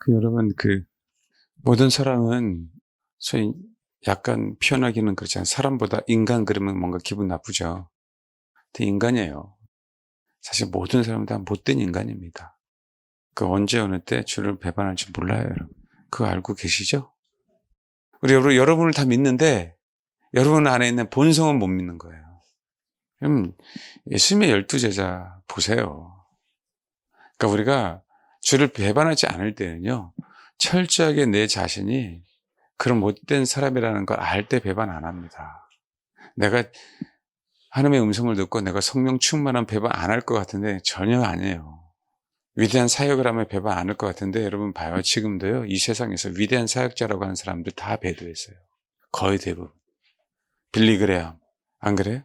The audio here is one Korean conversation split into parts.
여러분, 모든 사람은 소위 약간 표현하기는 그렇지만 사람보다 인간 그러면 뭔가 기분 나쁘죠. 근데 인간이에요. 사실 모든 사람은 다 못된 인간입니다. 언제 어느 때 주를 배반할지 몰라요, 여러분. 그거 알고 계시죠? 우리 여러분을 다 믿는데 여러분 안에 있는 본성은 못 믿는 거예요. 그럼 예수님의 12제자 보세요. 그러니까 우리가 주를 배반하지 않을 때는요, 철저하게 내 자신이 그런 못된 사람이라는 걸 알 때 배반 안 합니다. 내가 하나님의 음성을 듣고 내가 성령 충만한 배반 안 할 것 같은데 전혀 아니에요. 위대한 사역을 하면 배반 안 할 것 같은데 여러분 봐요. 지금도요, 이 세상에서 위대한 사역자라고 하는 사람들 다 배도했어요. 거의 대부분. 빌리 그레함. 안 그래요?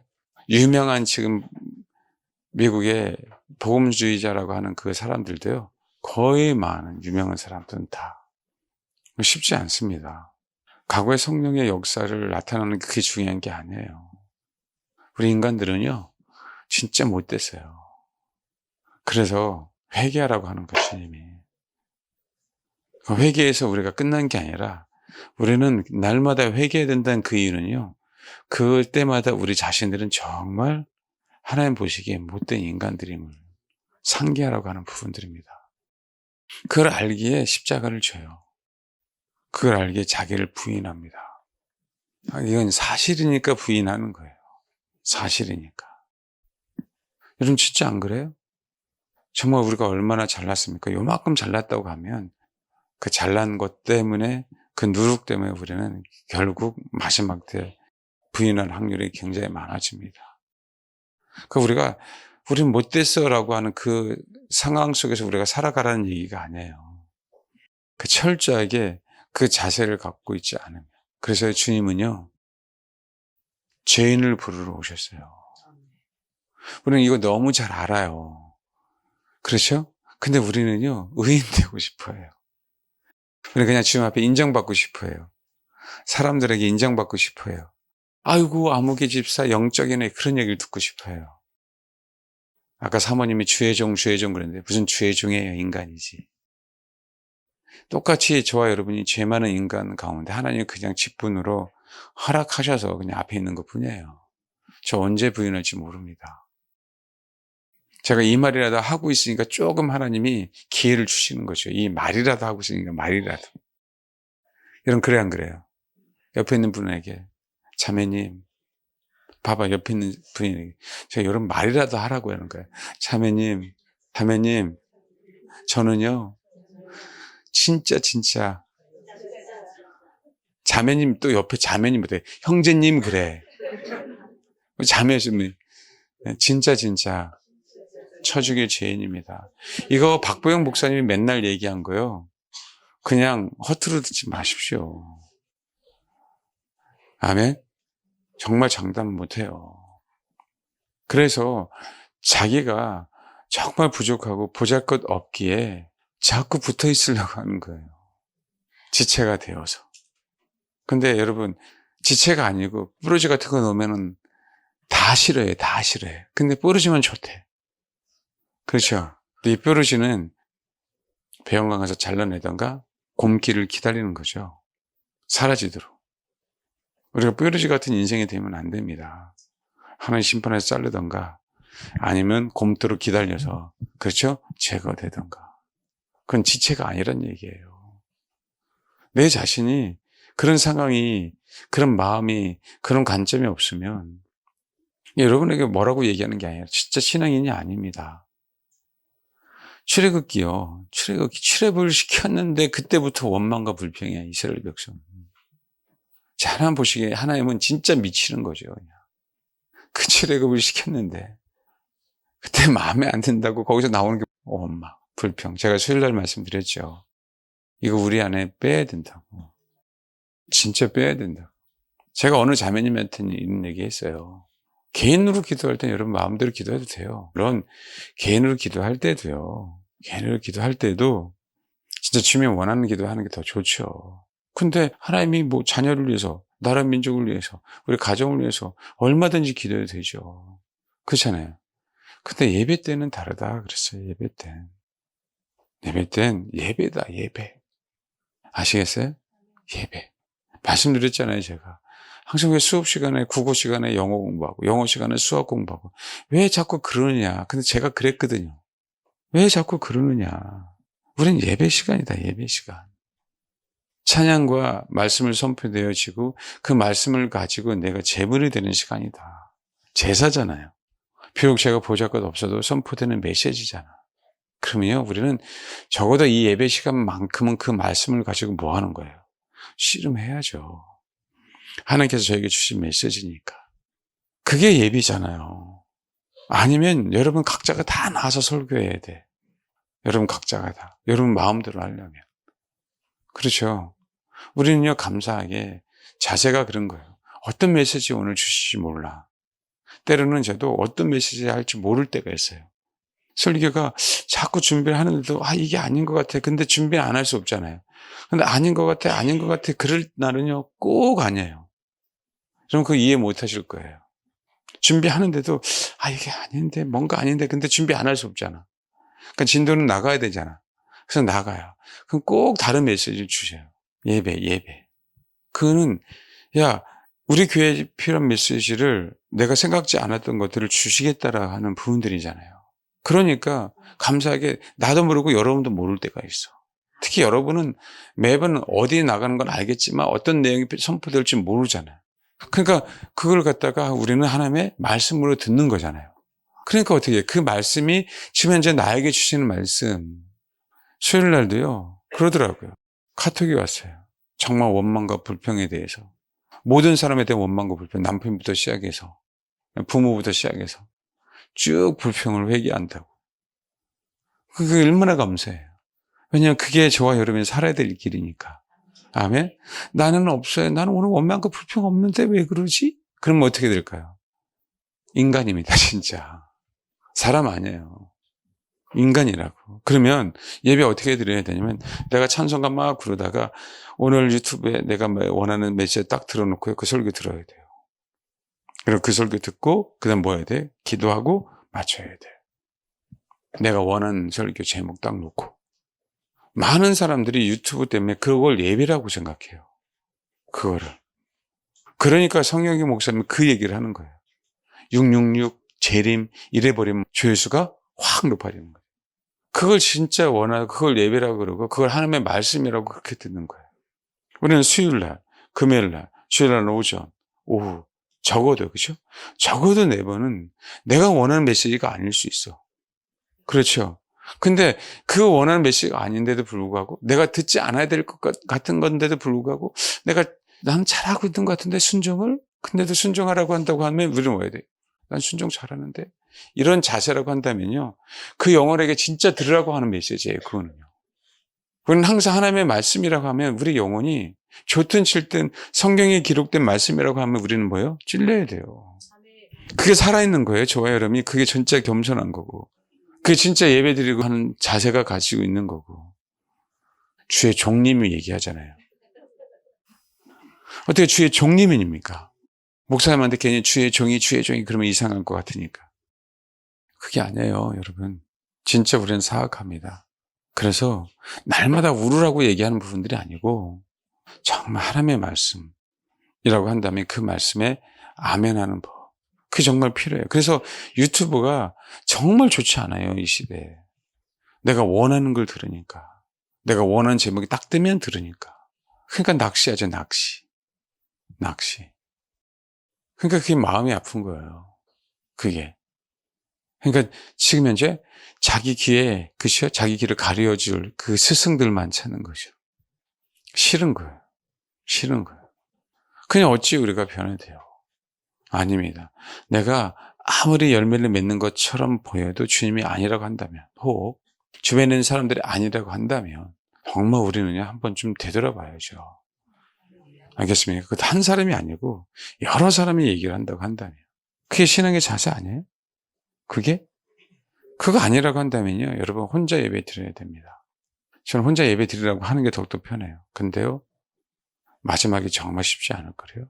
유명한 지금 미국의 복음주의자라고 하는 그 사람들도요, 거의 많은 유명한 사람들은 다 쉽지 않습니다. 과거의 성령의 역사를 나타나는 게 그게 중요한 게 아니에요. 우리 인간들은요, 진짜 못됐어요. 그래서 회개하라고 하는 거, 주님이. 회개에서 우리가 끝난 게 아니라 우리는 날마다 회개해야 된다는 그 이유는요, 그때마다 우리 자신들은 정말 하나님 보시기에 못된 인간들임을 상기하라고 하는 부분들입니다. 그걸 알기에 십자가를 져요. 그걸 알기에 자기를 부인합니다. 이건 사실이니까 부인하는 거예요. 사실이니까. 여러분 진짜 안 그래요? 정말 우리가 얼마나 잘났습니까? 요만큼 잘났다고 하면 그 잘난 것 때문에, 그 누룩 때문에 우리는 결국 마지막 때 부인할 확률이 굉장히 많아집니다. 우리는 못됐어라고 하는 그 상황 속에서 우리가 살아가라는 얘기가 아니에요. 철저하게 그 자세를 갖고 있지 않으면. 그래서 주님은요, 죄인을 부르러 오셨어요. 우리는 이거 너무 잘 알아요. 그렇죠? 근데 우리는요, 의인 되고 싶어요. 우리는 그냥 주님 앞에 인정받고 싶어요. 사람들에게 인정받고 싶어요. 아이고, 아무개 집사 영적이네, 그런 얘기를 듣고 싶어요. 아까 사모님이 주의 종 그랬는데 무슨 주의 종이에요, 인간이지. 똑같이 저와 여러분이 죄 많은 인간 가운데 하나님이 그냥 직분으로 허락하셔서 그냥 앞에 있는 것 뿐이에요. 저 언제 부인할지 모릅니다. 제가 이 말이라도 하고 있으니까 조금 하나님이 기회를 주시는 거죠. 이 말이라도 하고 있으니까 말이라도. 여러분, 그래 안 그래요? 옆에 있는 분에게, 자매님, 봐봐, 옆에 있는 분에게 제가 여러분 말이라도 하라고 하는 거예요. 자매님, 저는요, 진짜 자매님, 또 옆에 자매님보다 형제님, 그래. 자매님, 진짜 쳐죽일 죄인입니다. 이거 박보영 목사님이 맨날 얘기한 거요, 그냥 허투루 듣지 마십시오. 아멘? 정말 장담 못해요. 그래서 자기가 정말 부족하고 보잘것없기에 자꾸 붙어 있으려고 하는 거예요. 지체가 되어서. 근데 여러분, 지체가 아니고 뾰루지 같은 거 넣으면은 다 싫어해. 근데 뾰루지만 좋대. 그렇죠? 이 뾰루지는 배영강 가서 잘라내던가 곰기를 기다리는 거죠. 사라지도록. 우리가 뾰루지 같은 인생이 되면 안 됩니다. 하나님 심판에서 자르던가 아니면 곰도로 기다려서, 그렇죠? 제거되던가. 그건 지체가 아니란 얘기예요. 내 자신이 그런 상황이, 그런 마음이, 그런 관점이 없으면 여러분에게 뭐라고 얘기하는 게 아니라 진짜 신앙인이 아닙니다. 출애굽을 시켰는데 그때부터 원망과 불평이야, 이스라엘 백성. 자, 하나님 보시기에 하나님은 진짜 미치는 거죠, 그냥. 그 출애굽을 시켰는데 그때 마음에 안 든다고 거기서 나오는 게 원망, 불평. 제가 수요일날 말씀드렸죠. 이거 우리 안에 빼야 된다고. 진짜 빼야 된다고. 제가 어느 자매님한테는 이런 얘기 했어요. 개인으로 기도할 때 여러분 마음대로 기도해도 돼요. 물론 개인으로 기도할 때도 진짜 주님 원하는 기도하는 게 더 좋죠. 근데 하나님이 뭐 자녀를 위해서, 나라 민족을 위해서, 우리 가정을 위해서 얼마든지 기도해도 되죠. 그렇잖아요. 근데 예배 때는 다르다 그랬어요. 예배 땐 예배다, 예배. 아시겠어요? 예배. 말씀드렸잖아요, 제가. 항상 왜 수업 시간에 국어 시간에 영어 공부하고 영어 시간에 수학 공부하고 왜 자꾸 그러느냐. 근데 제가 그랬거든요. 왜 자꾸 그러느냐. 우린 예배 시간이다, 예배 시간. 찬양과 말씀을 선포되어지고 그 말씀을 가지고 내가 제물이 되는 시간이다. 제사잖아요. 비록 제가 보잘것 없어도 선포되는 메시지잖아. 그러면요, 우리는 적어도 이 예배 시간만큼은 그 말씀을 가지고 뭐 하는 거예요? 씨름해야죠. 하나님께서 저에게 주신 메시지니까. 그게 예비잖아요. 아니면 여러분 각자가 다 나와서 설교해야 돼. 여러분 각자가 다. 여러분 마음대로 하려면. 그렇죠. 우리는요, 감사하게 자세가 그런 거예요. 어떤 메시지 오늘 주실지 몰라. 때로는 저도 어떤 메시지 할지 모를 때가 있어요. 설교가 자꾸 준비를 하는데도 이게 아닌 것 같아. 근데 준비 안 할 수 없잖아요. 근데 아닌 것 같아, 아닌 것 같아. 그럴 날은요, 꼭 아니에요. 그럼 그거 이해 못 하실 거예요. 준비하는데도 이게 아닌데, 뭔가 아닌데, 근데 준비 안 할 수 없잖아. 그러니까 진도는 나가야 되잖아. 그래서 나가요. 그럼 꼭 다른 메시지를 주셔요. 예배. 그거는, 우리 교회에 필요한 메시지를 내가 생각지 않았던 것들을 주시겠다라 하는 부분들이잖아요. 그러니까 감사하게 나도 모르고 여러분도 모를 때가 있어. 특히 여러분은 매번 어디에 나가는 건 알겠지만 어떤 내용이 선포될지 모르잖아요. 그러니까 그걸 갖다가 우리는 하나님의 말씀으로 듣는 거잖아요. 그러니까 어떻게 해요? 그 말씀이 지금 현재 나에게 주시는 말씀. 수요일 날도요, 그러더라고요. 카톡이 왔어요. 정말 원망과 불평에 대해서. 모든 사람에 대한 원망과 불평, 남편부터 시작해서, 부모부터 시작해서 쭉 불평을 회개한다고. 그게 얼마나 감사해요. 왜냐하면 그게 저와 여러분이 살아야 될 길이니까. 아멘? 나는 없어요. 나는 오늘 원망과 불평 없는데 왜 그러지? 그러면 어떻게 될까요? 인간입니다, 진짜. 사람 아니에요. 인간이라고. 그러면 예배 어떻게 드려야 되냐면 내가 찬송가 막 부르다가 오늘 유튜브에 내가 원하는 메시지 딱 틀어놓고 그 설교 들어야 돼요. 그리고 그 설교 듣고 그다음 뭐 해야 돼? 기도하고 맞춰야 돼. 내가 원하는 설교 제목 딱 놓고. 많은 사람들이 유튜브 때문에 그걸 예배라고 생각해요. 그거를. 그러니까 성경의 목사님은 그 얘기를 하는 거예요. 666 재림 이래버리면 조회수가 확 높아지는 거예요. 그걸 진짜 원하고 그걸 예배라고 그러고 그걸 하나님의 말씀이라고 그렇게 듣는 거예요. 우리는 수요일날, 금요일날, 주일날 오전, 오후 적어도 그렇죠? 적어도 4번은 내가 원하는 메시지가 아닐 수 있어. 그렇죠? 근데 그 원하는 메시지가 아닌데도 불구하고 내가 듣지 않아야 될 것 같은 건데도 불구하고 난 잘하고 있는 것 같은데 순종을? 근데도 순종하라고 한다고 하면 우리는 뭐 해야 돼? 난 순종 잘하는데? 이런 자세라고 한다면요. 그 영혼에게 진짜 들으라고 하는 메시지예요. 그거는요. 그건 항상 하나님의 말씀이라고 하면 우리 영혼이 좋든 싫든 성경에 기록된 말씀이라고 하면 우리는 뭐예요? 찔려야 돼요. 그게 살아있는 거예요. 저와 여러분이. 그게 진짜 겸손한 거고. 그게 진짜 예배드리고 하는 자세가 가지고 있는 거고. 주의 종님이 얘기하잖아요. 어떻게 주의 종님입니까? 목사님한테 괜히 주의 종이 그러면 이상할 것 같으니까. 그게 아니에요, 여러분. 진짜 우리는 사악합니다. 그래서 날마다 울으라고 얘기하는 부분들이 아니고 정말 하나님의 말씀이라고 한다면 그 말씀에 아멘하는 법. 그게 정말 필요해요. 그래서 유튜브가 정말 좋지 않아요, 이 시대에. 내가 원하는 걸 들으니까. 내가 원하는 제목이 딱 뜨면 들으니까. 그러니까 낚시하죠, 낚시. 그러니까 그게 마음이 아픈 거예요. 그게. 그러니까 지금 현재 자기 귀에, 그죠? 자기 귀를 가려줄 그 스승들만 찾는 거죠. 싫은 거예요. 그냥 어찌 우리가 변해돼요? 아닙니다. 내가 아무리 열매를 맺는 것처럼 보여도 주님이 아니라고 한다면, 혹 주변에 있는 사람들이 아니라고 한다면 정말 우리는 한번 좀 되돌아봐야죠. 알겠습니까? 그것도 한 사람이 아니고 여러 사람이 얘기를 한다고 한다면 그게 신앙의 자세 아니에요? 그거 아니라고 한다면요, 여러분 혼자 예배 드려야 됩니다. 저는 혼자 예배 드리라고 하는 게 더욱더 편해요. 근데요, 마지막에 정말 쉽지 않을 거래요.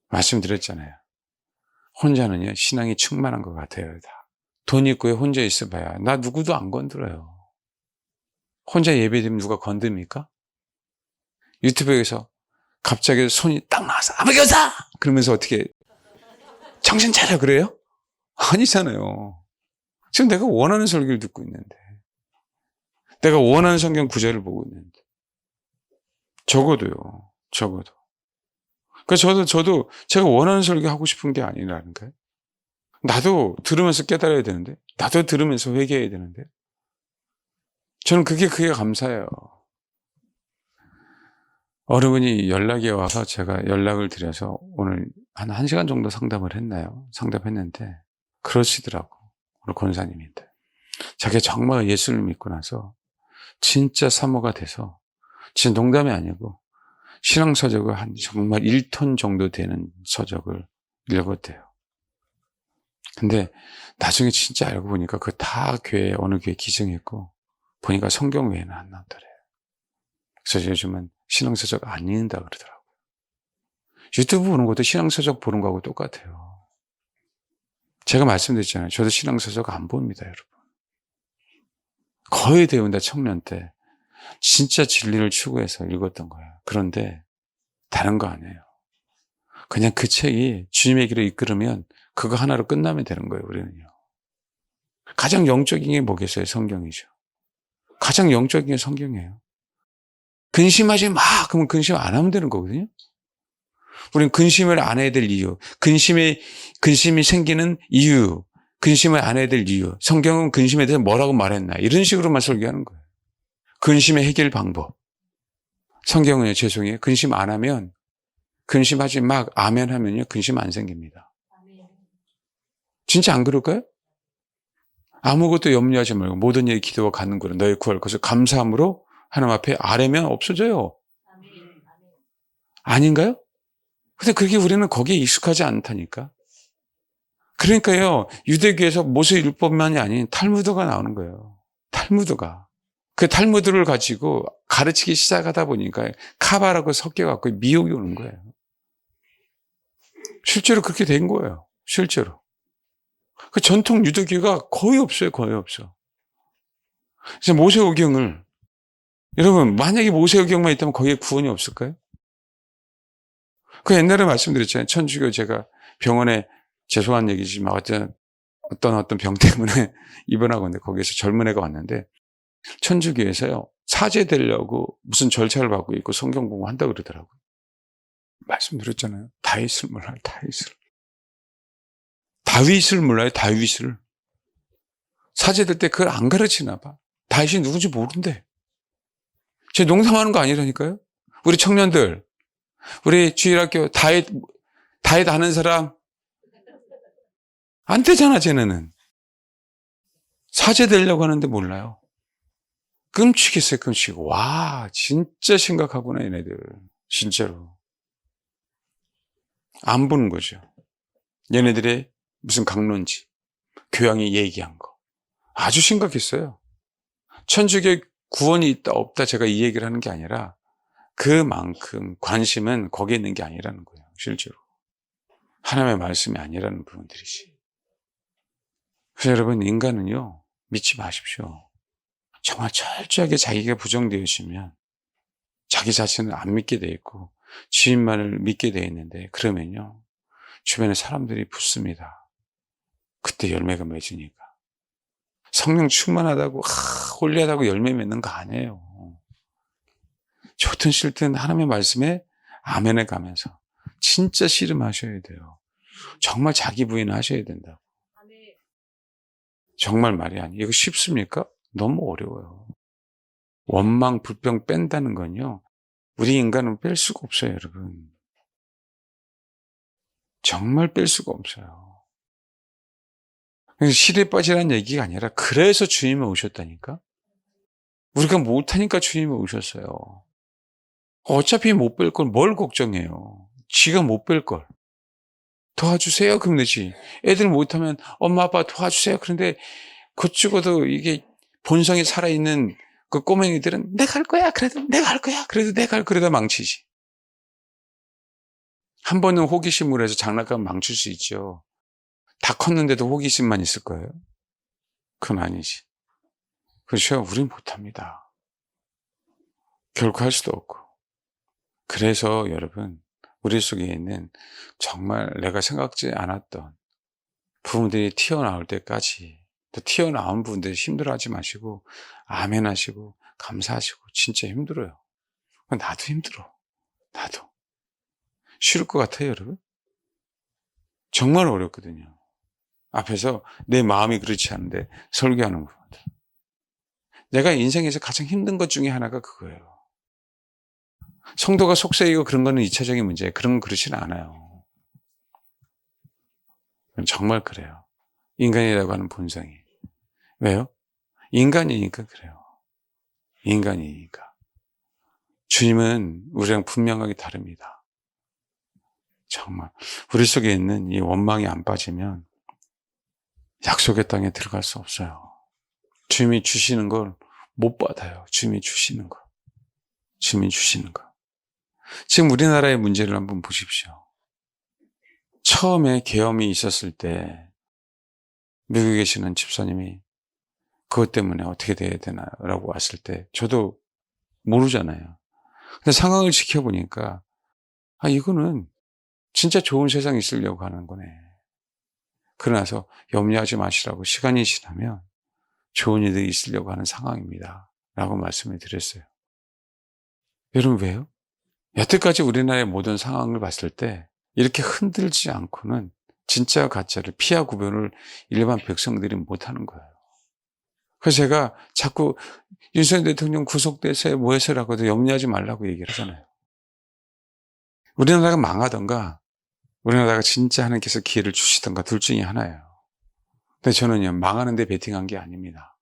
말씀드렸잖아요. 혼자는요, 신앙이 충만한 것 같아요. 다. 돈 있고 혼자 있어봐야 나 누구도 안 건드려요. 혼자 예배드리면 누가 건듭니까? 유튜브에서 갑자기 손이 딱 나와서 아버교사! 그러면서 어떻게 정신 차려 그래요? 아니잖아요. 지금 내가 원하는 설교를 듣고 있는데, 내가 원하는 성경 구절을 보고 있는데, 적어도요. 그러니까 저도 제가 원하는 설교 하고 싶은 게 아니라는 거예요. 나도 들으면서 깨달아야 되는데, 나도 들으면서 회개해야 되는데, 저는 그게 감사해요. 어르분이 연락이 와서 제가 연락을 드려서 오늘 한 1시간 정도 상담을 했나요? 상담했는데, 그러시더라고. 우리 권사님인데. 자기가 정말 예수를 믿고 나서 진짜 사모가 돼서, 진짜 농담이 아니고, 신앙서적을 한 정말 1톤 정도 되는 서적을 읽었대요. 근데 나중에 진짜 알고 보니까 그 다 어느 교회 기증했고, 보니까 성경 외에는 안 나오더래요. 그래서 요즘은 신앙서적 안 읽는다 그러더라고요. 유튜브 보는 것도 신앙서적 보는 거하고 똑같아요. 제가 말씀드렸잖아요. 저도 신앙서적 안 봅니다, 여러분. 거의 대부분 다 청년 때 진짜 진리를 추구해서 읽었던 거예요. 그런데 다른 거 아니에요. 그냥 그 책이 주님의 길을 이끌으면 그거 하나로 끝나면 되는 거예요, 우리는요. 가장 영적인 게 뭐겠어요? 성경이죠. 가장 영적인 게 성경이에요. 근심하지 마! 그러면 근심 안 하면 되는 거거든요. 우리는 근심을 안 해야 될 이유, 근심이 생기는 이유, 근심을 안 해야 될 이유, 성경은 근심에 대해서 뭐라고 말했나, 이런 식으로만 설교하는 거예요. 근심의 해결 방법. 성경은요, 죄송해요. 근심 안 하면, 근심하지 마, 아멘 하면요, 근심 안 생깁니다. 진짜 안 그럴까요? 아무것도 염려하지 말고 모든 일에 기도와 간구로 너의 구할 것을 감사함으로 하나님 앞에 아뢰면 없어져요. 아닌가요? 근데 그렇게 우리는 거기에 익숙하지 않다니까. 그러니까요, 유대교에서 모세율법만이 아닌 탈무드가 나오는 거예요. 탈무드가. 그 탈무드를 가지고 가르치기 시작하다 보니까 카바라고 섞여갖고 미혹이 오는 거예요. 실제로 그렇게 된 거예요. 실제로. 그 전통 유대교가 거의 없어요. 거의 없어. 그래서 모세오경을, 여러분, 만약에 모세오경만 있다면 거기에 구원이 없을까요? 그 옛날에 말씀드렸잖아요. 천주교 제가 병원에, 죄송한 얘기지만 어떤 병 때문에 입원하고 있는데 거기에서 젊은 애가 왔는데 천주교에서요, 사제되려고 무슨 절차를 받고 있고 성경 공부한다고 그러더라고요. 말씀드렸잖아요. 다윗을 몰라요. 다윗을 몰라요. 다윗을. 사제될 때 그걸 안 가르치나 봐. 다윗이 누군지 모른대. 제 농담하는 거 아니라니까요. 우리 청년들, 우리 주일학교 다윗 아는 사람 안 되잖아. 쟤네는 사제되려고 하는데 몰라요. 끔찍했어요. 끔찍. 와, 진짜 심각하구나 얘네들. 진짜로 안 보는 거죠. 얘네들의 무슨 강론지, 교양이 얘기한 거 아주 심각했어요. 천주교 구원이 있다 없다 제가 이 얘기를 하는 게 아니라 그만큼 관심은 거기에 있는 게 아니라는 거예요. 실제로 하나님의 말씀이 아니라는 부분들이지. 그래서 여러분, 인간은요, 믿지 마십시오. 정말 철저하게 자기가 부정되어 있으면 자기 자신을 안 믿게 돼 있고 주님만을 믿게 돼 있는데, 그러면요 주변에 사람들이 붙습니다. 그때 열매가 맺으니까. 성령 충만하다고 홀리하다고 열매 맺는 거 아니에요. 좋든 싫든 하나님의 말씀에 아멘을 가면서 진짜 씨름하셔야 돼요. 정말 자기 부인 하셔야 된다고. 정말 말이 아니에요. 이거 쉽습니까? 너무 어려워요. 원망, 불평 뺀다는 건요, 우리 인간은 뺄 수가 없어요, 여러분. 정말 뺄 수가 없어요. 그래서 실에 빠지라는 얘기가 아니라 그래서 주님이 오셨다니까? 우리가 못하니까 주님이 오셨어요. 어차피 못 뺄 걸 뭘 걱정해요. 지가 못 뺄 걸. 도와주세요. 그럼 되지. 애들 못하면 엄마 아빠 도와주세요. 그런데 그 죽어도 이게 본성이 살아있는 그 꼬맹이들은 내가 할 거야. 그래도 내가 할 거야. 그래도 내가 할 그러다 망치지. 한 번은 호기심으로 해서 장난감 망칠 수 있죠. 다 컸는데도 호기심만 있을 거예요? 그건 아니지. 그렇죠. 우린 못합니다. 결코 할 수도 없고. 그래서 여러분, 우리 속에 있는 정말 내가 생각지 않았던 부분들이 튀어나올 때까지, 또 튀어나온 부분들이 힘들어하지 마시고 아멘 하시고 감사하시고. 진짜 힘들어요. 나도 힘들어. 나도. 쉬울 것 같아요, 여러분? 정말 어렵거든요. 앞에서 내 마음이 그렇지 않은데 설교하는 것보다. 내가 인생에서 가장 힘든 것 중에 하나가 그거예요. 성도가 속세이고 그런 거는 2차적인 문제예요. 그런 건 그렇지는 않아요. 정말 그래요. 인간이라고 하는 본성이. 왜요? 인간이니까 그래요. 인간이니까. 주님은 우리랑 분명하게 다릅니다. 정말. 우리 속에 있는 이 원망이 안 빠지면 약속의 땅에 들어갈 수 없어요. 주님이 주시는 걸 못 받아요. 주님이 주시는 거. 주님이 주시는 거. 지금 우리나라의 문제를 한번 보십시오. 처음에 계엄이 있었을 때 미국에 계시는 집사님이 그것 때문에 어떻게 돼야 되나라고 왔을 때 저도 모르잖아요. 근데 상황을 지켜보니까 이거는 진짜 좋은 세상이 있으려고 하는 거네. 그러나서 염려하지 마시라고, 시간이 지나면 좋은 일들이 있으려고 하는 상황입니다 라고 말씀을 드렸어요. 여러분, 왜요? 여태까지 우리나라의 모든 상황을 봤을 때 이렇게 흔들지 않고는 진짜 가짜를 피하 구별을 일반 백성들이 못하는 거예요. 그래서 제가 자꾸 윤석열 대통령 구속돼서 뭐해서라고도 염려하지 말라고 얘기를 하잖아요. 우리나라가 망하던가 우리나라가 진짜 하나님께서 기회를 주시던가 둘 중에 하나예요. 근데 저는요, 망하는 데 베팅한 게 아닙니다.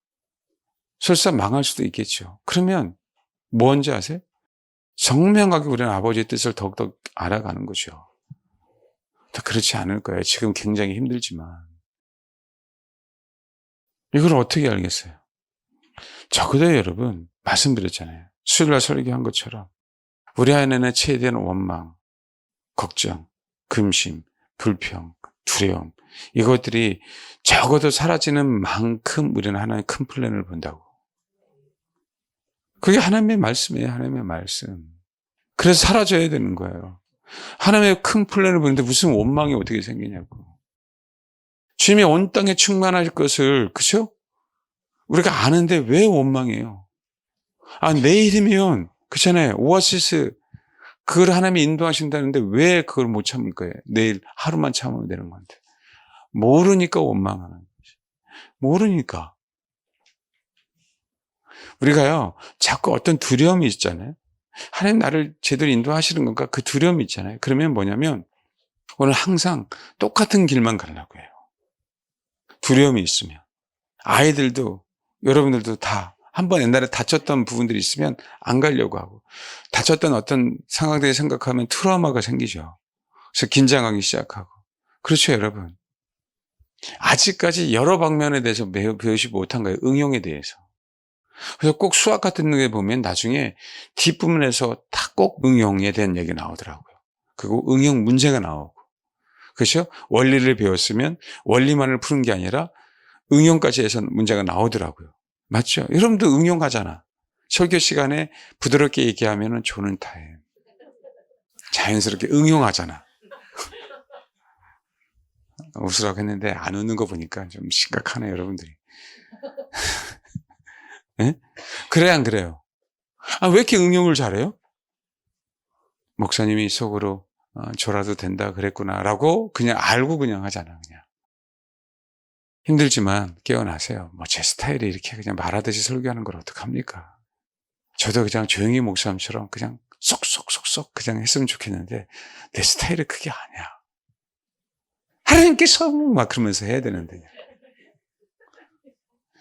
설사 망할 수도 있겠죠. 그러면 뭔지 아세요? 정명하게 우리는 아버지의 뜻을 더욱더 알아가는 거죠. 그렇지 않을 거예요. 지금 굉장히 힘들지만. 이걸 어떻게 알겠어요? 적어도 여러분, 말씀드렸잖아요. 수요일날 설교한 것처럼 우리 안에는 최대한 원망, 걱정, 근심, 불평, 두려움, 이것들이 적어도 사라지는 만큼 우리는 하나님의 큰 플랜을 본다고. 그게 하나님의 말씀이에요. 하나님의 말씀. 그래서 사라져야 되는 거예요. 하나님의 큰 플랜을 보는데 무슨 원망이 어떻게 생기냐고. 주님이 온 땅에 충만할 것을, 그죠? 우리가 아는데 왜 원망해요? 내일이면, 그렇잖아요. 오아시스, 그걸 하나님이 인도하신다는데 왜 그걸 못 참을 거예요? 내일 하루만 참으면 되는 건데. 모르니까 원망하는 거지. 모르니까. 우리가요, 자꾸 어떤 두려움이 있잖아요. 하나님 나를 제대로 인도하시는 건가? 그 두려움이 있잖아요. 그러면 뭐냐면, 오늘 항상 똑같은 길만 가려고 해요. 두려움이 있으면. 아이들도, 여러분들도 다, 한번 옛날에 다쳤던 부분들이 있으면 안 가려고 하고, 다쳤던 어떤 상황들을 생각하면 트라우마가 생기죠. 그래서 긴장하기 시작하고. 그렇죠, 여러분. 아직까지 여러 방면에 대해서 배우지 못한 거예요. 응용에 대해서. 그래서 꼭 수학 같은 데 보면 나중에 뒷부분에서 다 꼭 응용에 대한 얘기가 나오더라고요. 그리고 응용 문제가 나오고. 그렇죠? 원리를 배웠으면 원리만을 푸는 게 아니라 응용까지 해서 문제가 나오더라고요. 맞죠? 여러분도 응용하잖아. 설교 시간에 부드럽게 얘기하면 조는 타임. 자연스럽게 응용하잖아. 웃으라고 했는데 안 웃는 거 보니까 좀 심각하네, 여러분들이. 네? 그래야 안 그래요? 왜 이렇게 응용을 잘해요? 목사님이 속으로 줘라도 된다 그랬구나라고 그냥 알고 그냥 하잖아. 그냥. 힘들지만 깨어나세요. 제 스타일이 이렇게 그냥 말하듯이 설교하는 걸 어떡합니까? 저도 그냥 조용히 목사님처럼 그냥 쏙쏙쏙쏙 그냥 했으면 좋겠는데 내 스타일이 그게 아니야. 하나님께서 막 그러면서 해야 되는데.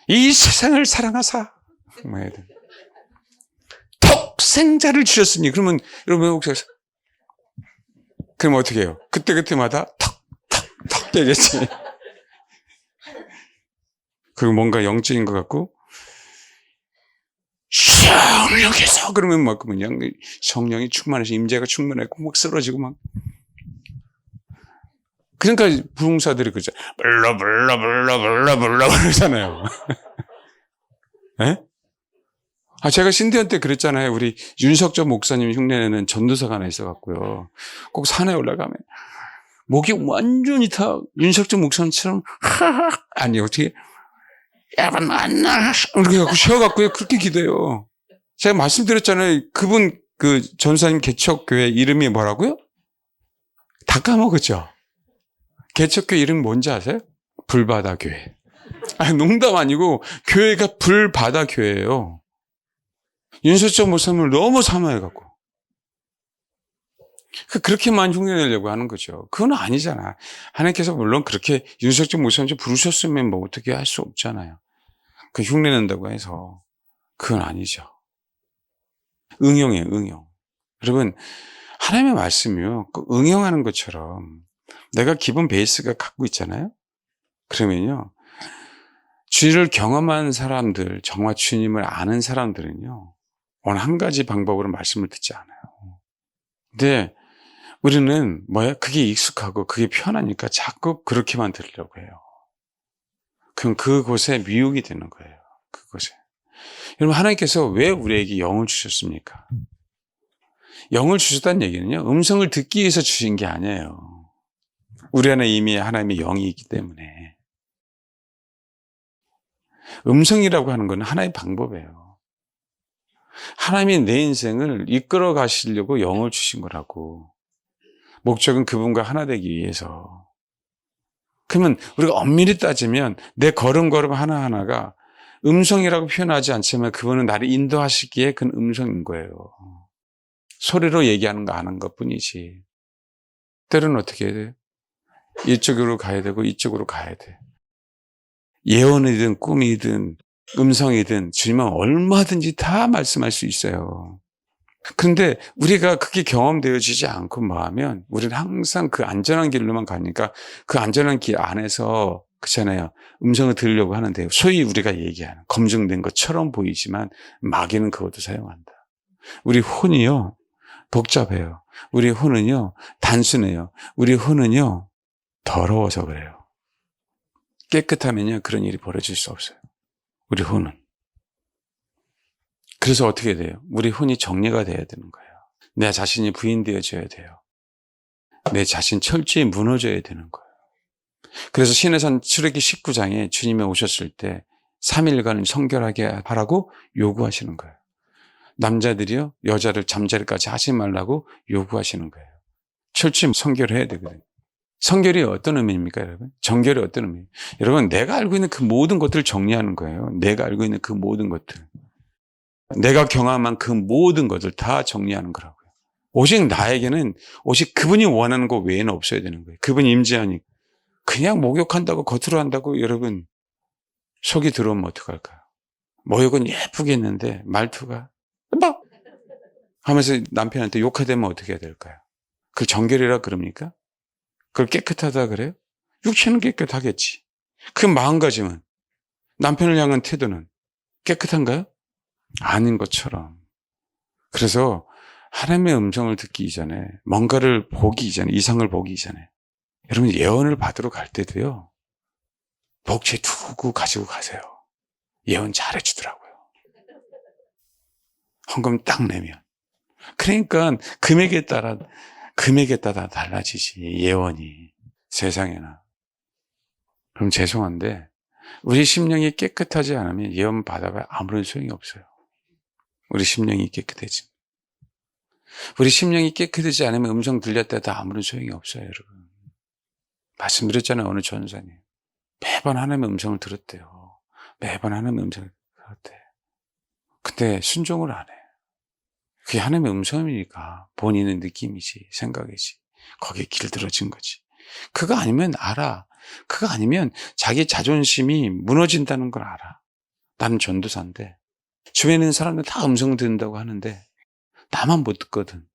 이 세상을 사랑하사. 뭐 해야 돼. 독생자를 주셨으니. 그러면 여러분 혹시 그럼 어떻게 해요? 그때마다 턱 되겠지. 그리고 뭔가 영적인 것 같고 성령께서 그러면 막 그냥 성령이 충만해서 임재가 충만했고 막 쓰러지고 막. 그러니까 부흥사들이 그러죠. 불러 그러잖아요. 네? 제가 신대원 때 그랬잖아요. 우리 윤석철 목사님 흉내내는 전도사가 하나 있어갖고요. 꼭 산에 올라가면 목이 완전히 다 윤석철 목사님처럼 아니 어떻게 야반 안나 이렇게 갖고 쉬어갖고요. 그렇게 기도해요. 제가 말씀드렸잖아요. 그분 그 전사님 개척교회 이름이 뭐라고요? 다 까먹었죠. 개척교회 이름 뭔지 아세요? 불바다교회. 농담 아니고 교회가 불바다교회예요. 윤석철 목사님을 너무 사모해갖고 그렇게만 흉내내려고 하는 거죠. 그건 아니잖아. 하나님께서 물론 그렇게 윤석철 목사님 부르셨으면 뭐 어떻게 할 수 없잖아요. 그 흉내낸다고 해서 그건 아니죠. 응용이에요, 응용. 여러분, 하나님의 말씀이요. 그 응용하는 것처럼 내가 기본 베이스가 갖고 있잖아요. 그러면요. 주를 경험한 사람들, 정말 주님을 아는 사람들은요. 어느 한 가지 방법으로 말씀을 듣지 않아요. 근데 우리는 그게 익숙하고 그게 편하니까 자꾸 그렇게만 들으려고 해요. 그럼 그곳에 미혹이 되는 거예요. 그곳에. 여러분, 하나님께서 왜 우리에게 영을 주셨습니까? 영을 주셨다는 얘기는요, 음성을 듣기 위해서 주신 게 아니에요. 우리 안에 이미 하나님의 영이 있기 때문에. 음성이라고 하는 건 하나의 방법이에요. 하나님이 내 인생을 이끌어 가시려고 영을 주신 거라고. 목적은 그분과 하나 되기 위해서. 그러면 우리가 엄밀히 따지면 내 걸음걸음 하나하나가 음성이라고 표현하지 않지만 그분은 나를 인도하시기에 그 음성인 거예요. 소리로 얘기하는 거 아는 것 뿐이지. 때로는 어떻게 해야 돼요? 이쪽으로 가야 되고 이쪽으로 가야 돼. 예언이든 꿈이든 음성이든 주님은 얼마든지 다 말씀할 수 있어요. 그런데 우리가 그게 경험되어지지 않고 하면 우리는 항상 그 안전한 길로만 가니까 그 안전한 길 안에서 그렇잖아요. 음성을 들으려고 하는데 소위 우리가 얘기하는 검증된 것처럼 보이지만 마귀는 그것도 사용한다. 우리 혼이요. 복잡해요. 우리 혼은요. 단순해요. 우리 혼은요. 더러워서 그래요. 깨끗하면요. 그런 일이 벌어질 수 없어요. 우리 혼은. 그래서 어떻게 돼요? 우리 혼이 정리가 돼야 되는 거예요. 내 자신이 부인되어져야 돼요. 내 자신 철저히 무너져야 되는 거예요. 그래서 신해산 출애기 19장에 주님이 오셨을 때 3일간 성결하게 하라고 요구하시는 거예요. 남자들이요, 여자를 잠자리까지 하지 말라고 요구하시는 거예요. 철저히 성결해야 되거든요. 성결이 어떤 의미입니까, 여러분? 정결이 어떤 의미예요? 여러분, 내가 알고 있는 그 모든 것들을 정리하는 거예요. 내가 알고 있는 그 모든 것들. 내가 경험한 그 모든 것을 다 정리하는 거라고요. 오직 나에게는 오직 그분이 원하는 것 외에는 없어야 되는 거예요. 그분이 임재하니 그냥 목욕한다고 겉으로 한다고 여러분 속이 들어오면 어떡할까요? 목욕은 예쁘게 했는데 말투가 막 하면서 남편한테 욕하되면 어떻게 해야 될까요? 그걸 정결이라 그럽니까? 그걸 깨끗하다 그래요? 육체는 깨끗하겠지. 그 마음가짐은 남편을 향한 태도는 깨끗한가요? 아닌 것처럼. 그래서 하나님의 음성을 듣기 이전에 뭔가를 보기 이전에 이상을 보기 이전에 여러분 예언을 받으러 갈 때도요. 복채 두고 가지고 가세요. 예언 잘해주더라고요. 헌금 딱 내면. 그러니까 금액에 따라 달라지지 예언이 세상에나. 그럼 죄송한데 우리 심령이 깨끗하지 않으면 예언 받아봐야 아무런 소용이 없어요. 우리 심령이 깨끗해지. 우리 심령이 깨끗하지 않으면 음성 들렸다도 아무런 소용이 없어요, 여러분. 말씀드렸잖아요, 어느 전사님. 매번 하나님의 음성을 들었대요. 매번 하나님의 음성을 들었대. 근데 순종을 안 해. 그게 하나님의 음성이니까 본인의 느낌이지, 생각이지. 거기에 길들어진 거지. 그거 아니면 알아. 그거 아니면 자기 자존심이 무너진다는 걸 알아. 나는 전도사인데 주변에 있는 사람들 다 음성 듣는다고 하는데 나만 못 듣거든.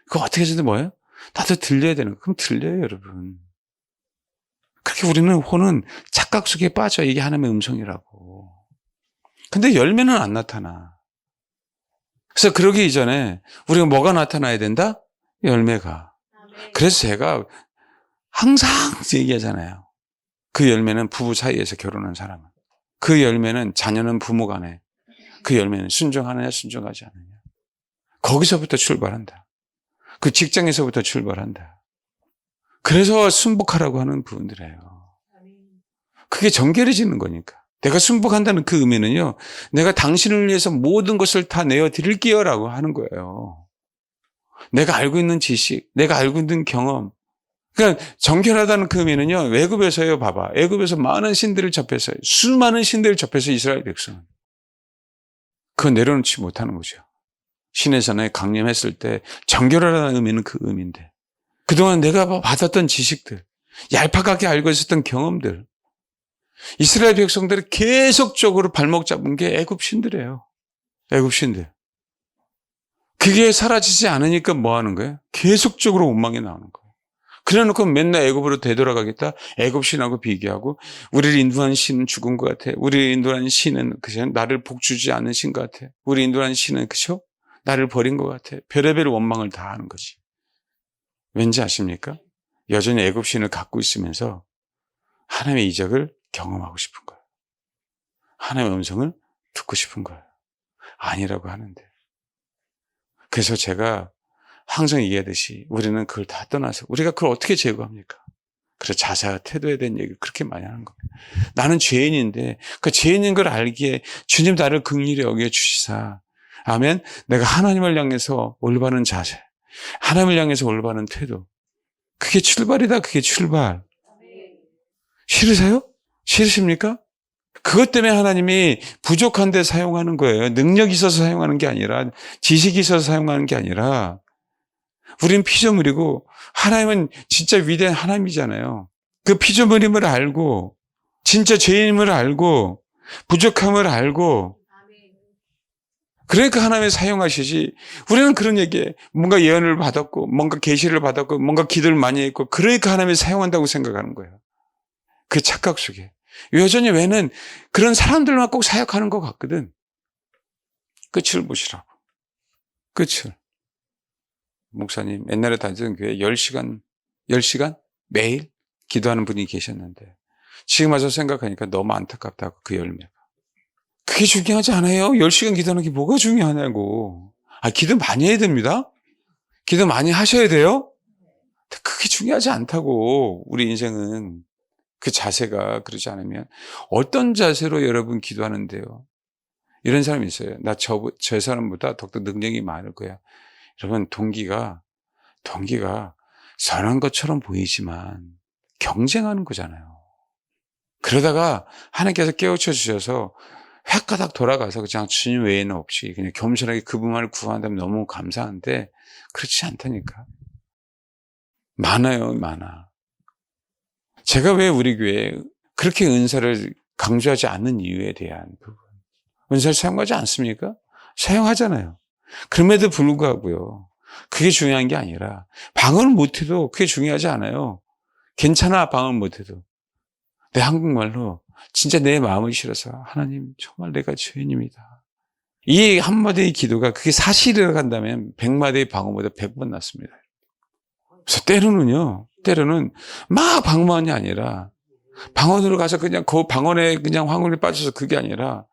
그거 어떻게 해서든 뭐예요? 나도 들려야 되는 거. 그럼 들려요, 여러분. 그렇게 우리는 혼은 착각 속에 빠져. 이게 하나님의 음성이라고. 근데 열매는 안 나타나. 그래서 그러기 이전에 우리가 뭐가 나타나야 된다? 열매가. 그래서 제가 항상 얘기하잖아요. 그 열매는 부부 사이에서 결혼한 사람은. 그 열매는 자녀는 부모 간에. 그 열매는 순종하느냐 순종하지 않느냐. 거기서부터 출발한다. 그 직장에서부터 출발한다. 그래서 순복하라고 하는 부분들이에요. 그게 정결해지는 거니까. 내가 순복한다는 그 의미는요, 내가 당신을 위해서 모든 것을 다 내어드릴게요 라고 하는 거예요. 내가 알고 있는 지식, 내가 알고 있는 경험. 그러니까 정결하다는 그 의미는요, 애굽에서요, 봐봐. 애굽에서 많은 신들을 접해서, 수많은 신들을 접해서 이스라엘 백성은 그거 내려놓지 못하는 거죠. 시내산에 강림했을 때 정결하다는 의미는 그 의미인데, 그동안 내가 받았던 지식들, 얄팍하게 알고 있었던 경험들, 이스라엘 백성들이 계속적으로 발목 잡은 게 애굽 신들이에요. 애굽 신들. 그게 사라지지 않으니까 뭐 하는 거예요? 계속적으로 원망이 나오는 거예요. 그래놓고 맨날 애굽으로 되돌아가겠다. 애굽 신하고 비교하고, 우리를 인도한 신은 죽은 것 같아. 우리를 인도한 신은 그죠? 나를 복주지 않는 신 것 같아. 우리 인도한 신은 그죠? 나를 버린 것 같아. 별의별 원망을 다 하는 거지. 왠지 아십니까? 여전히 애굽 신을 갖고 있으면서 하나님의 이적을 경험하고 싶은 거예요. 하나님의 음성을 듣고 싶은 거예요. 아니라고 하는데. 그래서 제가 항상 얘기하듯이 우리는 그걸 다 떠나서 우리가 그걸 어떻게 제거합니까? 그래서 자세와 태도에 대한 얘기를 그렇게 많이 하는 겁니다. 나는 죄인인데 그 죄인인 걸 알기에 주님 나를 긍휼히 여겨 주시사. 아멘. 내가 하나님을 향해서 올바른 자세, 하나님을 향해서 올바른 태도. 그게 출발이다. 그게 출발. 싫으세요? 싫으십니까? 그것 때문에 하나님이 부족한 데 사용하는 거예요. 능력이 있어서 사용하는 게 아니라, 지식이 있어서 사용하는 게 아니라, 우린 피조물이고 하나님은 진짜 위대한 하나님이잖아요. 그 피조물임을 알고, 진짜 죄인임을 알고, 부족함을 알고, 그러니까 하나님이 사용하시지. 우리는 그런 얘기에 뭔가 예언을 받았고, 뭔가 계시를 받았고, 뭔가 기도를 많이 했고, 그러니까 하나님이 사용한다고 생각하는 거예요. 그 착각 속에. 여전히 왜는 그런 사람들만 꼭 사역하는 것 같거든. 끝을 보시라고. 끝을. 목사님, 옛날에 다니던 교회에 10시간 매일 기도하는 분이 계셨는데, 지금 와서 생각하니까 너무 안타깝다고, 그 열매가. 그게 중요하지 않아요. 10시간 기도하는 게 뭐가 중요하냐고. 기도 많이 해야 됩니다. 기도 많이 하셔야 돼요. 그게 중요하지 않다고, 우리 인생은. 그 자세가 그러지 않으면 어떤 자세로 여러분 기도하는데요. 이런 사람이 있어요. 나 저 사람보다 더욱더 능력이 많을 거야. 여러분 동기가 선한 것처럼 보이지만 경쟁하는 거잖아요. 그러다가 하나님께서 깨우쳐 주셔서 획가닥 돌아가서 그냥 주님 외에는 없이 그냥 겸손하게 그분만을 구한다면 너무 감사한데 그렇지 않다니까. 많아요. 많아. 제가 왜 우리 교회에 그렇게 은사를 강조하지 않는 이유에 대한 부분. 은사를 사용하지 않습니까? 사용하잖아요. 그럼에도 불구하고요. 그게 중요한 게 아니라 방언을 못해도 그게 중요하지 않아요. 괜찮아, 방언 못해도. 내 한국말로 진짜 내 마음을 실어서 하나님 정말 내가 죄인입니다. 이 한마디의 기도가 그게 사실이라고 한다면 100마디의 방언보다 100번 낫습니다. 그래서 때로는 막 방언이 아니라 방언으로 가서 그냥 그 방언에 그냥 황홀히 빠져서 그게 아니라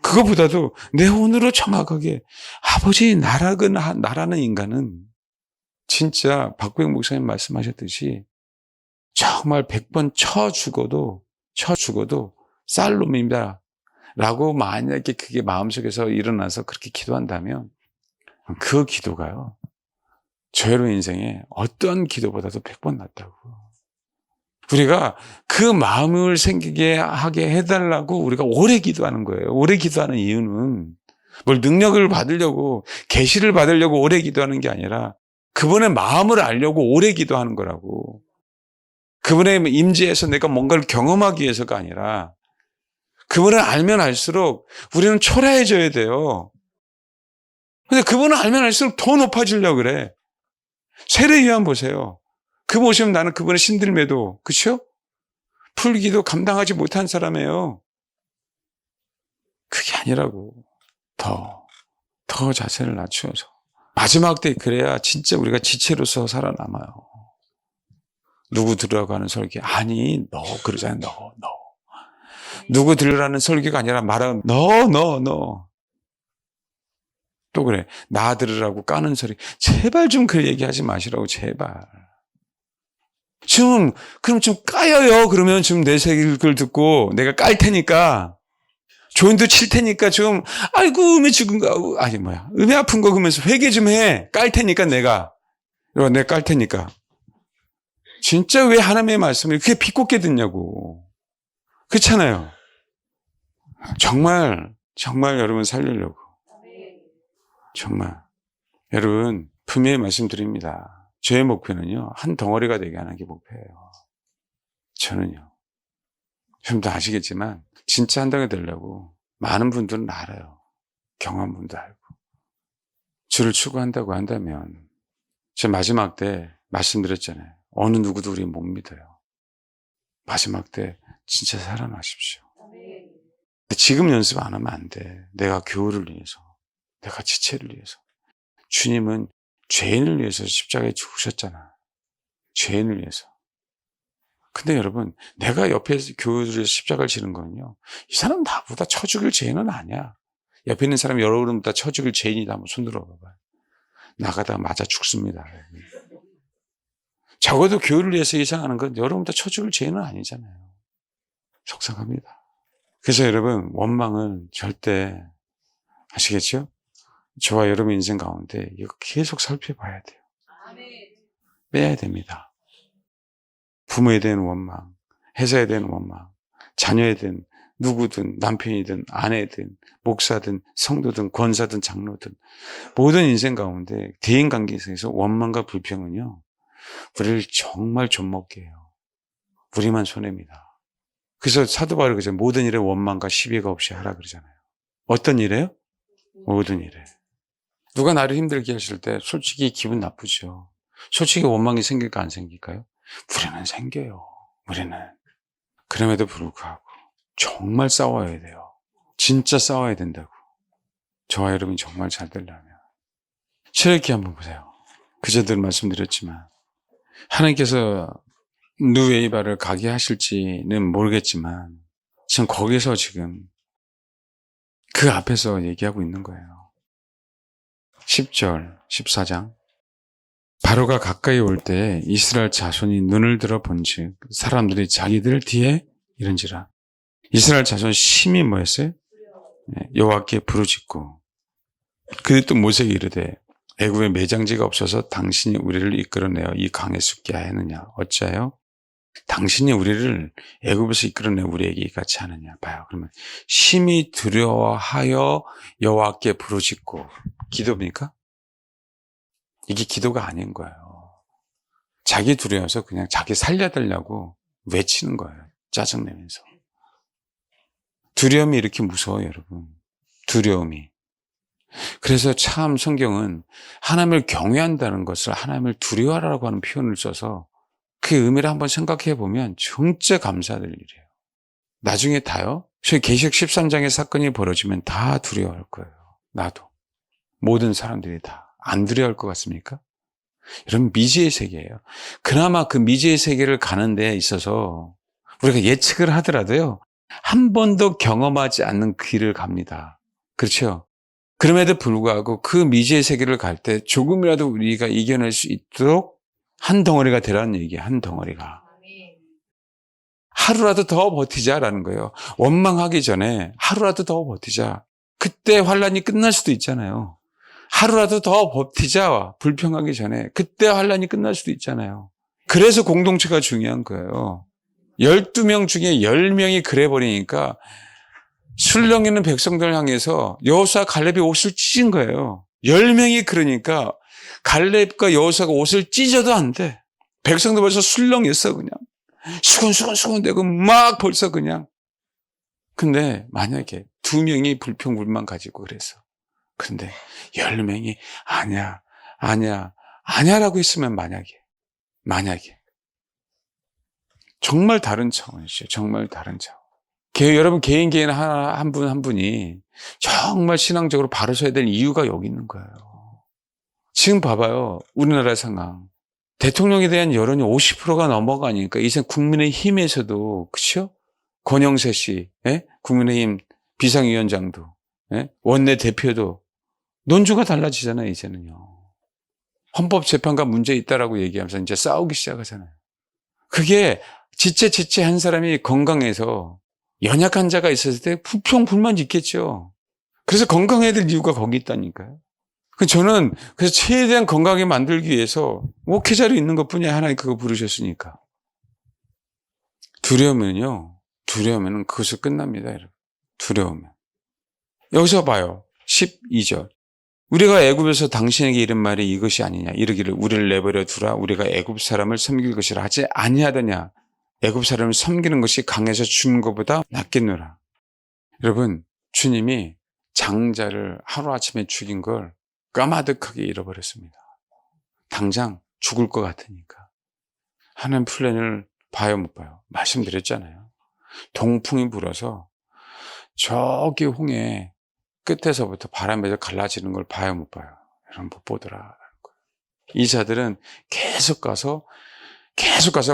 그거보다도 내 혼으로 정확하게 아버지 나라는 인간은 진짜 박구영 목사님 말씀하셨듯이 정말 100번 쳐 죽어도 쌀놈입니다 라고 만약에 그게 마음속에서 일어나서 그렇게 기도한다면 그 기도가요 저희로 인생에 어떤 기도보다도 100번 낫다고. 우리가 그 마음을 생기게 하게 해달라고 우리가 오래 기도하는 거예요. 오래 기도하는 이유는 뭘 능력을 받으려고 계시를 받으려고 오래 기도하는 게 아니라 그분의 마음을 알려고 오래 기도하는 거라고. 그분의 임재에서 내가 뭔가를 경험하기 위해서가 아니라 그분을 알면 알수록 우리는 초라해져야 돼요. 근데 그분을 알면 알수록 더 높아지려고 그래. 세례요한 보세요. 그분 오시면 나는 그분의 신들매도, 그렇죠? 풀기도 감당하지 못한 사람이에요. 그게 아니라고. 더 자세를 낮추어서. 마지막 때 그래야 진짜 우리가 지체로서 살아남아요. 누구 들으라고 하는 설교? 아니, 너 그러잖아요. 너. 누구 들으라는 설교가 아니라 말하면 너. 또 그래. 나 들으라고 까는 소리. 제발 좀 그 얘기하지 마시라고, 제발. 그럼 좀 까여요. 그러면 좀 내 얘기를 듣고 내가 깔 테니까, 조인도 칠 테니까 좀, 아이고, 음에 죽은 거, 아니, 음에 아픈 거 그러면서 회개 좀 해. 깔 테니까 내가 깔 테니까. 진짜 왜 하나님의 말씀을 그렇게 비꼬게 듣냐고. 그렇잖아요. 정말 여러분 살리려고. 정말. 여러분, 분명히 말씀드립니다. 저의 목표는요, 한 덩어리가 되게 하는 게 목표예요. 저는요. 여러분도 아시겠지만, 진짜 한 덩어리 되려고 많은 분들은 알아요. 경험한 분도 알고. 주를 추구한다고 한다면, 제 마지막 때 말씀드렸잖아요. 어느 누구도 우리 못 믿어요. 마지막 때 진짜 살아나십시오. 지금 연습 안 하면 안 돼. 내가 교회를 위해서, 내가 지체를 위해서. 주님은 죄인을 위해서 십자가에 죽으셨잖아. 죄인을 위해서. 근데 여러분, 내가 옆에 교회에서 십자가를 지는 거는요, 이 사람 나보다 쳐 죽일 죄인은 아니야. 옆에 있는 사람 여러분보다 쳐 죽일 죄인이다. 한번 손 들어봐봐요. 나가다가 맞아 죽습니다. 적어도 교회를 위해서 이상하는 건 여러분보다 쳐 죽일 죄인은 아니잖아요. 속상합니다. 그래서 여러분, 원망은 절대, 아시겠죠? 저와 여러분 인생 가운데 이거 계속 살펴봐야 돼요. 빼야 됩니다. 부모에 대한 원망, 회사에 대한 원망, 자녀에 대한 누구든 남편이든 아내든 목사든 성도든 권사든 장로든 모든 인생 가운데 대인관계에서 원망과 불평은요, 우리를 정말 좀먹게 해요. 우리만 손해입니다. 그래서 사도 바울이 그러죠. 모든 일에 원망과 시비가 없이 하라 그러잖아요. 어떤 일에요? 모든 일에. 누가 나를 힘들게 하실 때 솔직히 기분 나쁘죠. 솔직히 원망이 생길까 안 생길까요? 우리는 생겨요. 우리는. 그럼에도 불구하고 정말 싸워야 돼요. 진짜 싸워야 된다고. 저와 여러분이 정말 잘 되려면. 출애굽기 한번 보세요. 그저들 말씀드렸지만 하나님께서 누에이바를 가게 하실지는 모르겠지만 지금 거기서 지금 그 앞에서 얘기하고 있는 거예요. 10절, 14장. 바로가 가까이 올 때 이스라엘 자손이 눈을 들어 본즉 사람들이 자기들 뒤에 이른지라. 이스라엘 자손 심히 뭐였어요? 여호와께 부르짖고. 그때 또 모세에게 이르되 애굽에 매장지가 없어서 당신이 우리를 이끌어내어 이 강에 숲게 하였느냐. 어찌하여 당신이 우리를 애굽에서 이끌어내어 우리에게 같이 하느냐. 봐요. 그러면 심히 두려워하여 여호와께 부르짖고. 기도입니까? 이게 기도가 아닌 거예요. 자기 두려워서 그냥 자기 살려달라고 외치는 거예요. 짜증내면서. 두려움이 이렇게 무서워요, 여러분. 두려움이. 그래서 참 성경은 하나님을 경외한다는 것을 하나님을 두려워하라고 하는 표현을 써서 그 의미를 한번 생각해 보면 진짜 감사될 일이에요. 나중에 다요. 계시록 13장의 사건이 벌어지면 다 두려워할 거예요. 나도. 모든 사람들이 다. 안 두려워할 것 같습니까? 여러분, 미지의 세계예요. 그나마 그 미지의 세계를 가는 데 있어서 우리가 예측을 하더라도요, 한 번도 경험하지 않는 길을 갑니다. 그렇죠? 그럼에도 불구하고 그 미지의 세계를 갈 때 조금이라도 우리가 이겨낼 수 있도록 한 덩어리가 되라는 얘기예요. 한 덩어리가. 하루라도 더 버티자라는 거예요. 원망하기 전에 하루라도 더 버티자. 그때 환란이 끝날 수도 있잖아요. 하루라도 더 버티자. 불평하기 전에 그때 환란이 끝날 수도 있잖아요. 그래서 공동체가 중요한 거예요. 12명 중에 10명이 그래 버리니까 술령 있는 백성들을 향해서 여호수아 갈렙이 옷을 찢은 거예요. 10명이 그러니까 갈렙과 여호수아가 옷을 찢어도 안 돼. 백성들 벌써 술렁했어 그냥. 수근수근수근대고 막 벌써 그냥. 근데 만약에 2명이 불평불만 가지고 그랬어. 근데 10명이 아니야라고 했으면 만약에 정말 다른 차원이죠. 정말 다른 차원. 여러분 개인 한 분 한 분이 정말 신앙적으로 바로 서야 될 이유가 여기 있는 거예요. 지금 봐봐요. 우리나라 상황. 대통령에 대한 여론이 50%가 넘어가니까 이제 국민의힘에서도 그렇죠? 권영세 씨, 국민의힘 비상위원장도, 원내대표도 논조가 달라지잖아요, 이제는요. 헌법재판관 문제 있다라고 얘기하면서 이제 싸우기 시작하잖아요. 그게 지체 한 사람이 건강해서 연약한 자가 있었을 때 불평불만 있겠죠. 그래서 건강해야 될 이유가 거기 있다니까요. 저는 그래서 최대한 건강하게 만들기 위해서 목회자로 있는 것뿐이야. 하나님 그거 부르셨으니까. 두려우면은 그것이 끝납니다, 여러분. 두려우면. 여기서 봐요. 12절. 우리가 애굽에서 당신에게 이른 말이 이것이 아니냐. 이르기를 우리를 내버려 두라. 우리가 애굽 사람을 섬길 것이라 하지 아니하더냐. 애굽 사람을 섬기는 것이 강에서 죽는 것보다 낫겠노라. 여러분, 주님이 장자를 하루아침에 죽인 걸 까마득하게 잃어버렸습니다. 당장 죽을 것 같으니까. 하나님 플랜을 봐요, 못 봐요? 말씀드렸잖아요. 동풍이 불어서 저기 홍해 끝에서부터 바람에서 갈라지는 걸 봐요, 못 봐요? 여러분 못 보더라. 이 자들은 계속 가서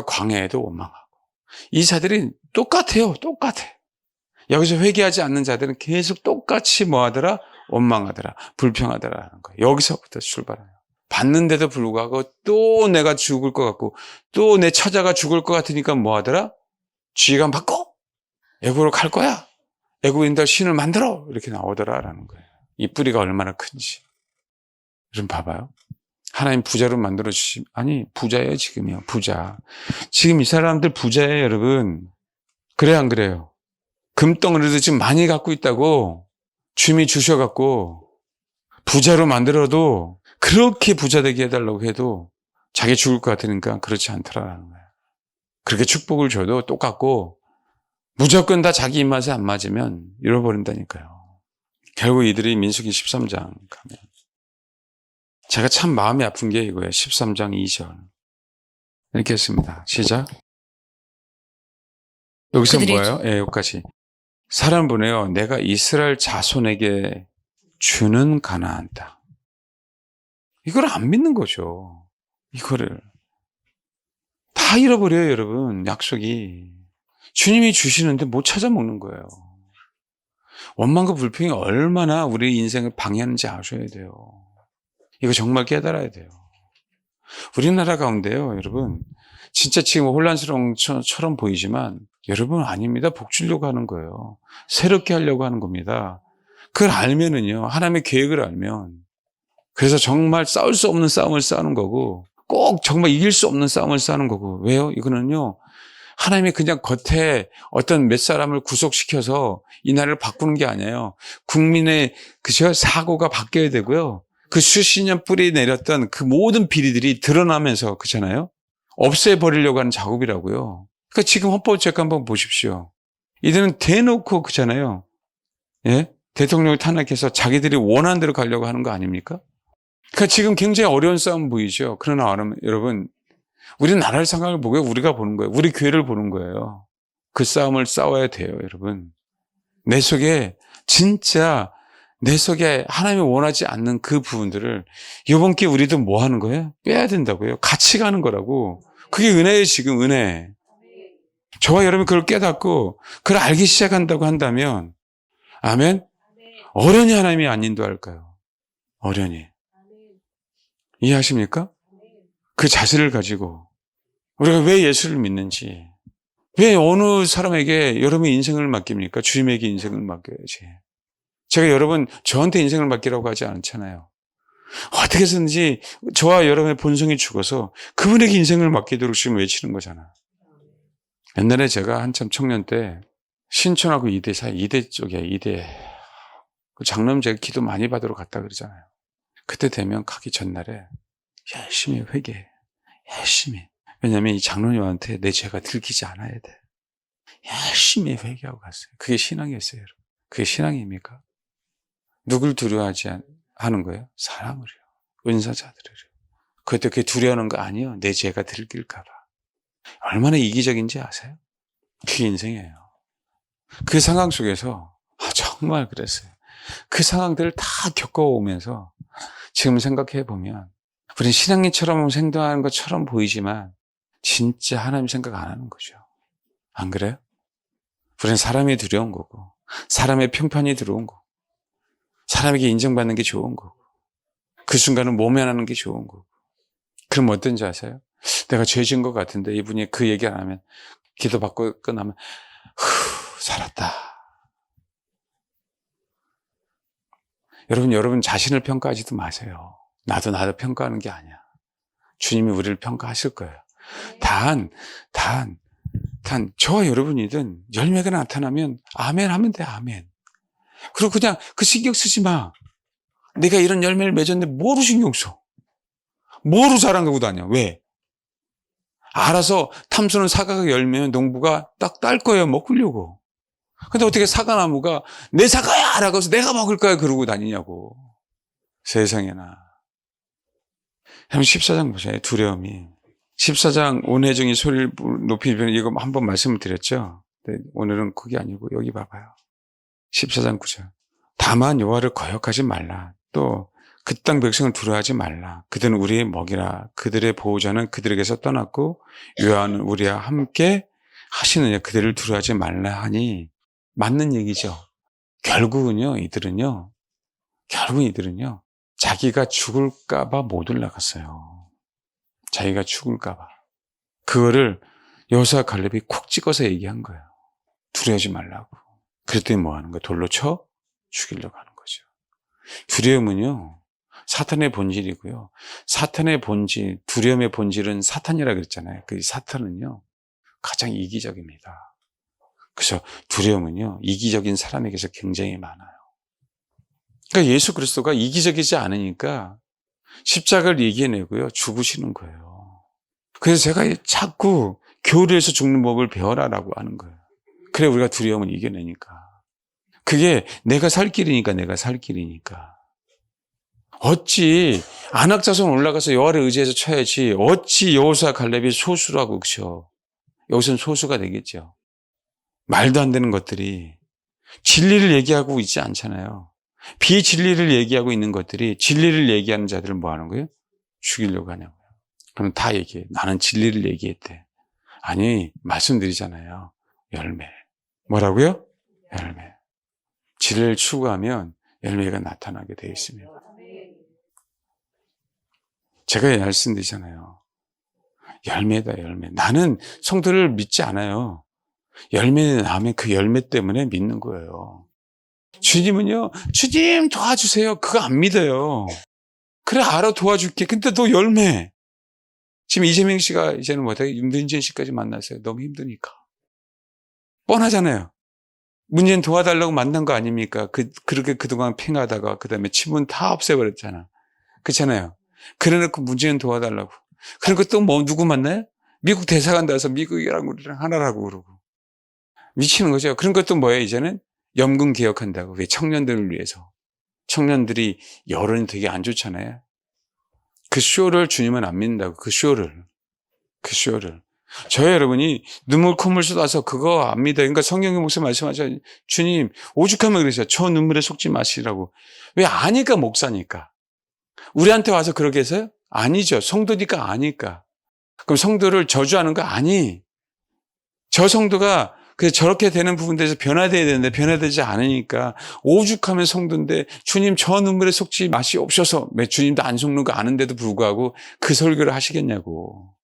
광야에도 원망하고. 이 자들이 똑같아요. 똑같아. 여기서 회개하지 않는 자들은 계속 똑같이 뭐하더라? 원망하더라. 불평하더라. 하는 거예요. 여기서부터 출발해요. 봤는데도 불구하고 또 내가 죽을 것 같고 또 내 처자가 죽을 것 같으니까 뭐하더라? 지휘관 바꿔. 애굽으로 갈 거야. 애굽인들 신을 만들어. 이렇게 나오더라라는 거예요. 이 뿌리가 얼마나 큰지. 여러분 봐봐요. 하나님 부자로 만들어 주시면, 아니 부자예요 지금이요. 부자. 지금 이 사람들 부자예요 여러분. 그래 안 그래요? 금덩어리도 지금 많이 갖고 있다고 주님이 주셔갖고 부자로 만들어도 그렇게 부자 되게 해달라고 해도 자기 죽을 것 같으니까 그렇지 않더라라는 거예요. 그렇게 축복을 줘도 똑같고 무조건 다 자기 입맛에 안 맞으면 잃어버린다니까요. 결국 이들이 민수기 13장 가면 제가 참 마음이 아픈 게 이거예요. 13장 2절 이렇게 했습니다. 시작. 여기서 뭐예요? 예, 여기까지. 사람 보내요. 내가 이스라엘 자손에게 주는 가나안 땅. 이걸 안 믿는 거죠. 이거를 다 잃어버려요, 여러분. 약속이. 주님이 주시는데 못 찾아 먹는 거예요. 원망과 불평이 얼마나 우리 인생을 방해하는지 아셔야 돼요. 이거 정말 깨달아야 돼요. 우리나라 가운데요, 여러분. 진짜 지금 혼란스러운 것처럼 보이지만 여러분 아닙니다. 복 주려고 하는 거예요. 새롭게 하려고 하는 겁니다. 그걸 알면은요, 하나님의 계획을 알면 그래서 정말 싸울 수 없는 싸움을 싸우는 거고 꼭 정말 이길 수 없는 싸움을 싸우는 거고. 왜요? 이거는요, 하나님이 그냥 겉에 어떤 몇 사람을 구속시켜서 이 나라를 바꾸는 게 아니에요. 국민의 그저 사고가 바뀌어야 되고요. 그 수십 년 뿌리 내렸던 그 모든 비리들이 드러나면서 그렇잖아요. 없애버리려고 하는 작업이라고요. 그러니까 지금 헌법재판 한번 보십시오. 이들은 대놓고 그렇잖아요. 예? 대통령을 탄핵해서 자기들이 원하는 대로 가려고 하는 거 아닙니까? 그러니까 지금 굉장히 어려운 싸움 보이죠. 그러나 여러분, 우리 나라를 생각을 보고 우리가 보는 거예요. 우리 교회를 보는 거예요. 그 싸움을 싸워야 돼요, 여러분. 진짜 내 속에 하나님이 원하지 않는 그 부분들을 이번 기회에 우리도 뭐 하는 거예요? 빼야 된다고요. 같이 가는 거라고. 그게 은혜예요, 지금 은혜. 저와 여러분이 그걸 깨닫고 그걸 알기 시작한다고 한다면, 아멘? 어련히 하나님이 안 인도할까요? 어련히. 이해하십니까? 그 자세를 가지고 우리가 왜 예수를 믿는지, 왜 어느 사람에게 여러분의 인생을 맡깁니까? 주님에게 인생을 맡겨야지. 제가 여러분 저한테 인생을 맡기라고 하지 않잖아요. 어떻게 해서든지 저와 여러분의 본성이 죽어서 그분에게 인생을 맡기도록 지금 외치는 거잖아. 옛날에 제가 한참 청년 때 신촌하고 이대 사이, 이대 쪽에 이대 그 장로님 제가 기도 많이 받으러 갔다 그러잖아요. 그때 되면 가기 전날에 열심히 회개해. 열심히. 왜냐하면 이 장로님한테 내 죄가 들키지 않아야 돼. 열심히 회개하고 갔어요. 그게 신앙이었어요, 여러분. 그게 신앙입니까? 누굴 두려워하지 하는 거예요? 사람을요. 은사자들을요. 그게 두려워하는 거 아니에요. 내 죄가 들킬까 봐. 얼마나 이기적인지 아세요? 그게 인생이에요. 그 상황 속에서 정말 그랬어요. 그 상황들을 다 겪어오면서 지금 생각해 보면 우리는 신앙인처럼 생각하는 것처럼 보이지만 진짜 하나님 생각 안 하는 거죠. 안 그래요? 우리는 사람이 두려운 거고 사람의 평판이 들어온 거고 사람에게 인정받는 게 좋은 거고 그 순간은 모면하는 게 좋은 거고. 그럼 어떤지 아세요? 내가 죄진 것 같은데 이분이 그 얘기 안 하면, 기도받고 끝나면 살았다. 여러분 자신을 평가하지도 마세요. 나도 평가하는 게 아니야. 주님이 우리를 평가하실 거예요. 단 저와 여러분이든 열매가 나타나면 아멘 하면 돼. 아멘. 그리고 그냥 그 신경 쓰지 마. 내가 이런 열매를 맺었는데 뭐로 신경 써? 뭐로 자랑하고 다녀? 왜? 알아서 탐수는 사과가 열매면 농부가 딱 딸 거예요. 먹으려고. 근데 어떻게 사과나무가 내 사과야! 라고 해서 내가 먹을 거야. 그러고 다니냐고. 세상에나. 형 14장 보세요. 두려움이. 14장 온회중이 소리를 높이 부르는 이거 한번 말씀을 드렸죠. 오늘은 그게 아니고 여기 봐봐요. 14장 9절. 다만 여호와를 거역하지 말라. 또 그 땅 백성을 두려워하지 말라. 그들은 우리의 먹이라. 그들의 보호자는 그들에게서 떠났고 여호와는 우리와 함께 하시느냐. 그들을 두려워하지 말라 하니 맞는 얘기죠. 결국은 이들은요 자기가 죽을까 봐 못 올라갔어요. 자기가 죽을까 봐. 그거를 여호수아 갈렙이 콕 찍어서 얘기한 거예요. 두려워하지 말라고. 그랬더니 뭐 하는 거예요? 돌로 쳐 죽이려고 하는 거죠. 두려움은요 사탄의 본질이고요. 사탄의 본질, 두려움의 본질은 사탄이라고 그랬잖아요. 그 사탄은요 가장 이기적입니다. 그래서 두려움은요 이기적인 사람에게서 굉장히 많아요. 그러니까 예수 그리스도가 이기적이지 않으니까 십자가를 이겨내고요 죽으시는 거예요. 그래서 제가 자꾸 교리에서 죽는 법을 배워라라고 하는 거예요. 그래 우리가 두려움을 이겨내니까. 그게 내가 살 길이니까. 어찌 안악자손 올라가서 여호와를 의지해서 쳐야지. 어찌 여호수아 갈렙이 소수라고 그죠? 여기서는 소수가 되겠죠. 말도 안 되는 것들이 진리를 얘기하고 있지 않잖아요. 비진리를 얘기하고 있는 것들이 진리를 얘기하는 자들을 뭐 하는 거예요? 죽이려고 하냐고요. 그럼 다 얘기해. 나는 진리를 얘기했대. 아니 말씀드리잖아요. 열매. 뭐라고요? 열매. 진리를 추구하면 열매가 나타나게 되어 있습니다. 제가 말씀드리잖아요. 열매다 열매. 나는 성도를 믿지 않아요. 열매 나면 그 열매 때문에 믿는 거예요. 주님은요. 주님 도와주세요. 그거 안 믿어요. 그래 알아 도와줄게. 근데 너 열매. 지금 이재명 씨가 이제는 문재인 씨까지 만났어요. 너무 힘드니까. 뻔하잖아요. 문재인 도와달라고 만난 거 아닙니까? 그렇게 그동안 팽하다가 그다음에 친분 다 없애버렸잖아. 그렇잖아요. 그래놓고 문재인 도와달라고. 그리고 또 뭐 누구 만나요? 미국 대사관 가서 미국이랑 우리랑 하나라고 그러고. 미치는 거죠. 그런 것도 뭐예요 이제는? 연금 개혁한다고. 왜? 청년들을 위해서. 청년들이 여론이 되게 안 좋잖아요. 그 쇼를 주님은 안 믿는다고. 그 쇼를. 저희 여러분이 눈물 콧물 쏟아서 그거 안 믿어요. 그러니까 성경의 목사님 말씀하죠. 주님 오죽하면 그러세요. 저 눈물에 속지 마시라고. 왜? 아니까 목사니까. 우리한테 와서 그러게 해서요? 아니죠. 성도니까 아니까. 그럼 성도를 저주하는 거 아니. 저 성도가 저렇게 되는 부분들에서 변화돼야 되는데 변화되지 않으니까 오죽하면 성도인데 주님 저 눈물에 속지 마시옵소서. 주님도 안 속는 거 아는데도 불구하고 그 설교를 하시겠냐고.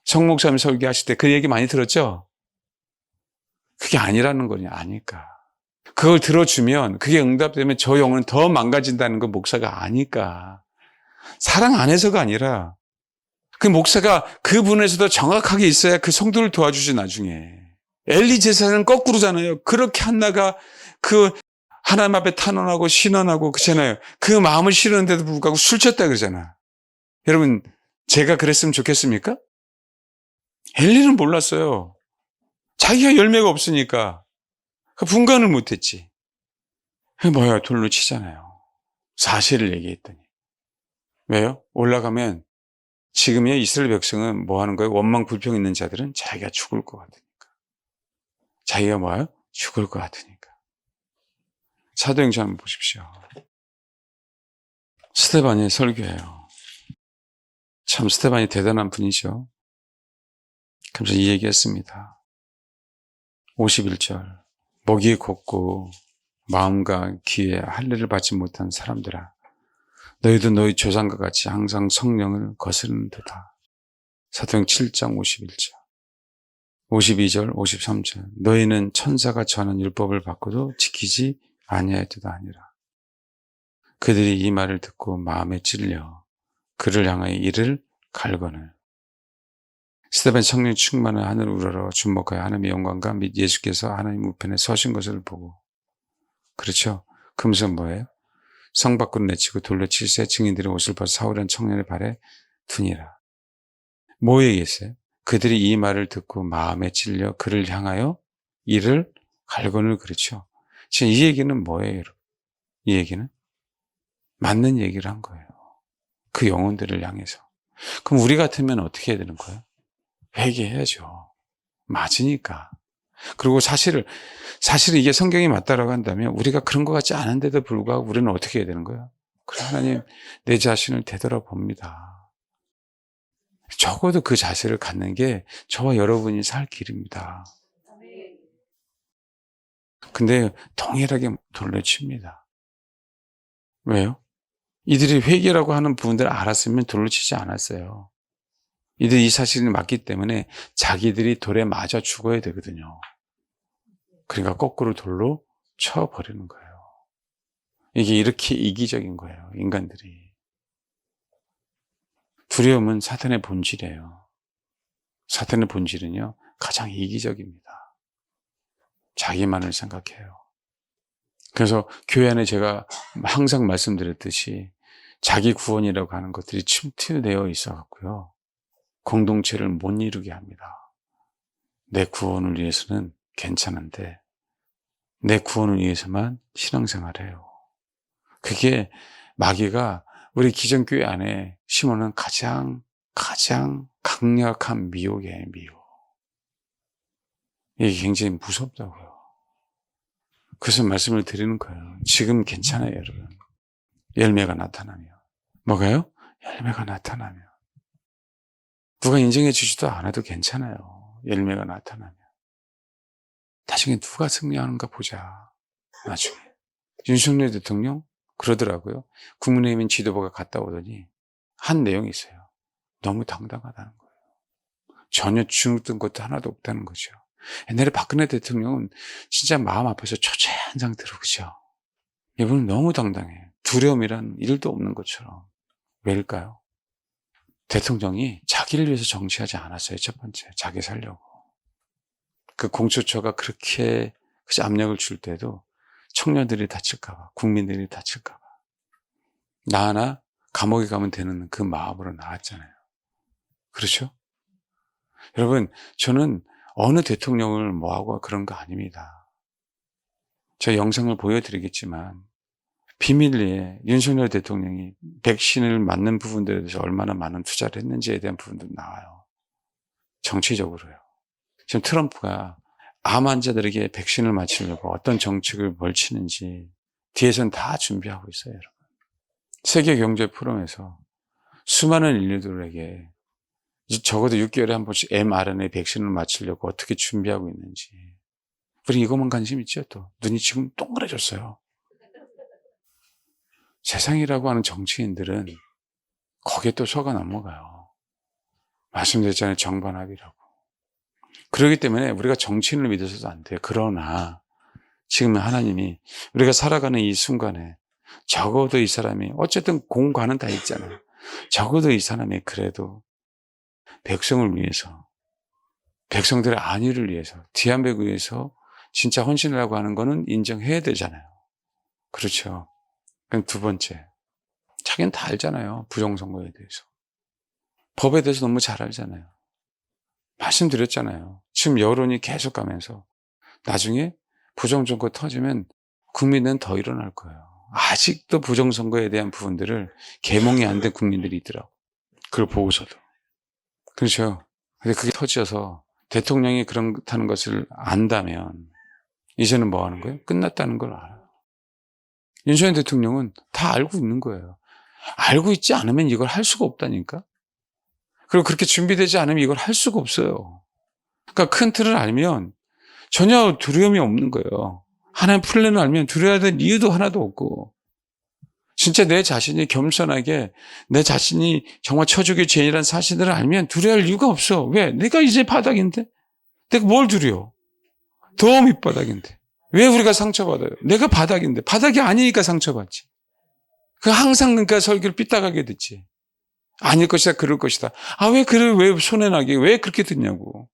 성 목사님 설교하실 때 그 얘기 많이 들었죠? 그게 아니라는 거냐. 아니까. 그걸 들어주면 그게 응답되면 저 영혼은 더 망가진다는 건 목사가 아니까. 사랑 안에서가 아니라 그 목사가 그 분에서도 정확하게 있어야 그 성도를 도와주지 나중에. 엘리 제사는 거꾸로잖아요. 그렇게 한나가 그 하나님 앞에 탄원하고 신원하고 그렇잖아요. 그 마음을 실었는데도 불구하고 술 쳤다 그러잖아. 여러분 제가 그랬으면 좋겠습니까? 엘리는 몰랐어요. 자기가 열매가 없으니까 분간을 못했지. 뭐야 돌로 치잖아요. 사실을 얘기했더니. 왜요? 올라가면 지금의 이스라엘 백성은 뭐 하는 거예요? 원망 불평 있는 자들은 자기가 죽을 것 같으니까. 자기가 뭐예요? 죽을 것 같으니까. 사도행전 한번 보십시오. 스데반의 설교예요. 참 스데반이 대단한 분이죠. 그래서 이 얘기했습니다. 51절. 목이 곧고 마음과 귀에 할례를 받지 못한 사람들아 너희도 너희 조상과 같이 항상 성령을 거스르는도다. 사도행 7장 51절, 52절, 53절. 너희는 천사가 전한 율법을 받고도 지키지 아니하였도다 아니라. 그들이 이 말을 듣고 마음에 찔려 그를 향하여 이를 갈거늘. 스데반 성령 충만한 하늘을 우러러 주목하여 하나님의 영광과 및 예수께서 하나님 우편에 서신 것을 보고. 그렇죠. 그러면서 뭐예요? 성 밖으로 내치고 돌로 칠세 증인들의 옷을 벗어 사울이라는 청년의 발에 두니라. 뭐 얘기했어요? 그들이 이 말을 듣고 마음에 찔려 그를 향하여 이를 갈거늘. 그렇죠. 지금 이 얘기는 뭐예요, 여러분? 이 얘기는 맞는 얘기를 한 거예요. 그 영혼들을 향해서. 그럼 우리 같으면 어떻게 해야 되는 거예요? 회개해야죠. 맞으니까. 그리고 사실 이게 성경이 맞다라고 한다면 우리가 그런 것 같지 않은데도 불구하고 우리는 어떻게 해야 되는 거예요? 그래, 하나님, 내 자신을 되돌아봅니다. 적어도 그 자세를 갖는 게 저와 여러분이 살 길입니다. 근데 동일하게 돌려칩니다. 왜요? 이들이 회개라고 하는 부분들을 알았으면 돌려치지 않았어요. 이들이 이 사실이 맞기 때문에 자기들이 돌에 맞아 죽어야 되거든요. 그러니까 거꾸로 돌로 쳐버리는 거예요. 이게 이렇게 이기적인 거예요, 인간들이. 두려움은 사탄의 본질이에요. 사탄의 본질은요, 가장 이기적입니다. 자기만을 생각해요. 그래서 교회 안에 제가 항상 말씀드렸듯이 자기 구원이라고 하는 것들이 침투되어 있어 갖고요, 공동체를 못 이루게 합니다. 내 구원을 위해서는 괜찮은데 내 구원을 위해서만 신앙생활해요. 그게 마귀가 우리 기존교회 안에 심어놓은 가장 강력한 미혹이에요, 미혹. 이게 굉장히 무섭다고요. 그래서 말씀을 드리는 거예요. 지금 괜찮아요, 여러분. 열매가 나타나면. 뭐가요? 열매가 나타나면. 누가 인정해 주지도 않아도 괜찮아요. 열매가 나타나면. 나중에 누가 승리하는가 보자. 나중에. 윤석열 대통령 그러더라고요. 국민의힘 지도부가 갔다 오더니 한 내용이 있어요. 너무 당당하다는 거예요. 전혀 주눅든 것도 하나도 없다는 거죠. 옛날에 박근혜 대통령은 진짜 마음 아파서 초췌한 상태로, 그죠? 이분은 너무 당당해. 두려움이란 일도 없는 것처럼. 왜일까요? 대통령이 자기를 위해서 정치하지 않았어요. 첫 번째, 자기 살려고. 그 공수처가 그렇게 압력을 줄 때도 청년들이 다칠까봐, 국민들이 다칠까봐, 나 하나 감옥에 가면 되는 그 마음으로 나왔잖아요. 그렇죠? 여러분, 저는 어느 대통령을 뭐하고 그런 거 아닙니다. 저 영상을 보여드리겠지만 비밀리에 윤석열 대통령이 백신을 맞는 부분들에 대해서 얼마나 많은 투자를 했는지에 대한 부분도 나와요. 정치적으로요. 지금 트럼프가 암 환자들에게 백신을 맞추려고 어떤 정책을 벌치는지 뒤에서는 다 준비하고 있어요, 여러분. 세계 경제 포럼에서 수많은 인류들에게 적어도 6개월에 한 번씩 mRNA 백신을 맞추려고 어떻게 준비하고 있는지. 우리 이것만 관심 있죠, 또. 눈이 지금 동그래졌어요. 세상이라고 하는 정치인들은 거기에 또 속아 넘어가요. 말씀드렸잖아요, 정반합이라고. 그렇기 때문에 우리가 정치인을 믿어서도 안 돼요. 그러나 지금 하나님이 우리가 살아가는 이 순간에 적어도 이 사람이, 어쨌든 공과는 다 있잖아요. 적어도 이 사람이 그래도 백성을 위해서, 백성들의 안위를 위해서, 대한민국을 위해서 진짜 헌신을 하고 하는 거는 인정해야 되잖아요. 그렇죠. 그럼 두 번째, 자기는 다 알잖아요. 부정선거에 대해서. 법에 대해서 너무 잘 알잖아요. 말씀드렸잖아요. 지금 여론이 계속 가면서 나중에 부정선거 터지면 국민은 더 일어날 거예요. 아직도 부정선거에 대한 부분들을 계몽이 안 된 국민들이 있더라고. 그걸 보고서도. 그렇죠. 근데 그게 터져서 대통령이 그렇다는 것을 안다면 이제는 뭐 하는 거예요? 끝났다는 걸 알아요. 윤석열 대통령은 다 알고 있는 거예요. 알고 있지 않으면 이걸 할 수가 없다니까. 그리고 그렇게 준비되지 않으면 이걸 할 수가 없어요. 그러니까 큰 틀을 알면 전혀 두려움이 없는 거예요. 하나님 플랜을 알면 두려워야 될 이유도 하나도 없고. 진짜 내 자신이 겸손하게 내 자신이 정말 처죽의 죄인이라는 사실을 알면 두려워할 이유가 없어. 왜? 내가 이제 바닥인데? 내가 뭘 두려워? 더 밑바닥인데. 왜 우리가 상처받아요? 내가 바닥인데. 바닥이 아니니까 상처받지. 항상 그러니까 설교를 삐딱하게 듣지. 아닐 것이다, 그럴 것이다. 왜 그래, 왜 손해나게, 왜 그렇게 듣냐고.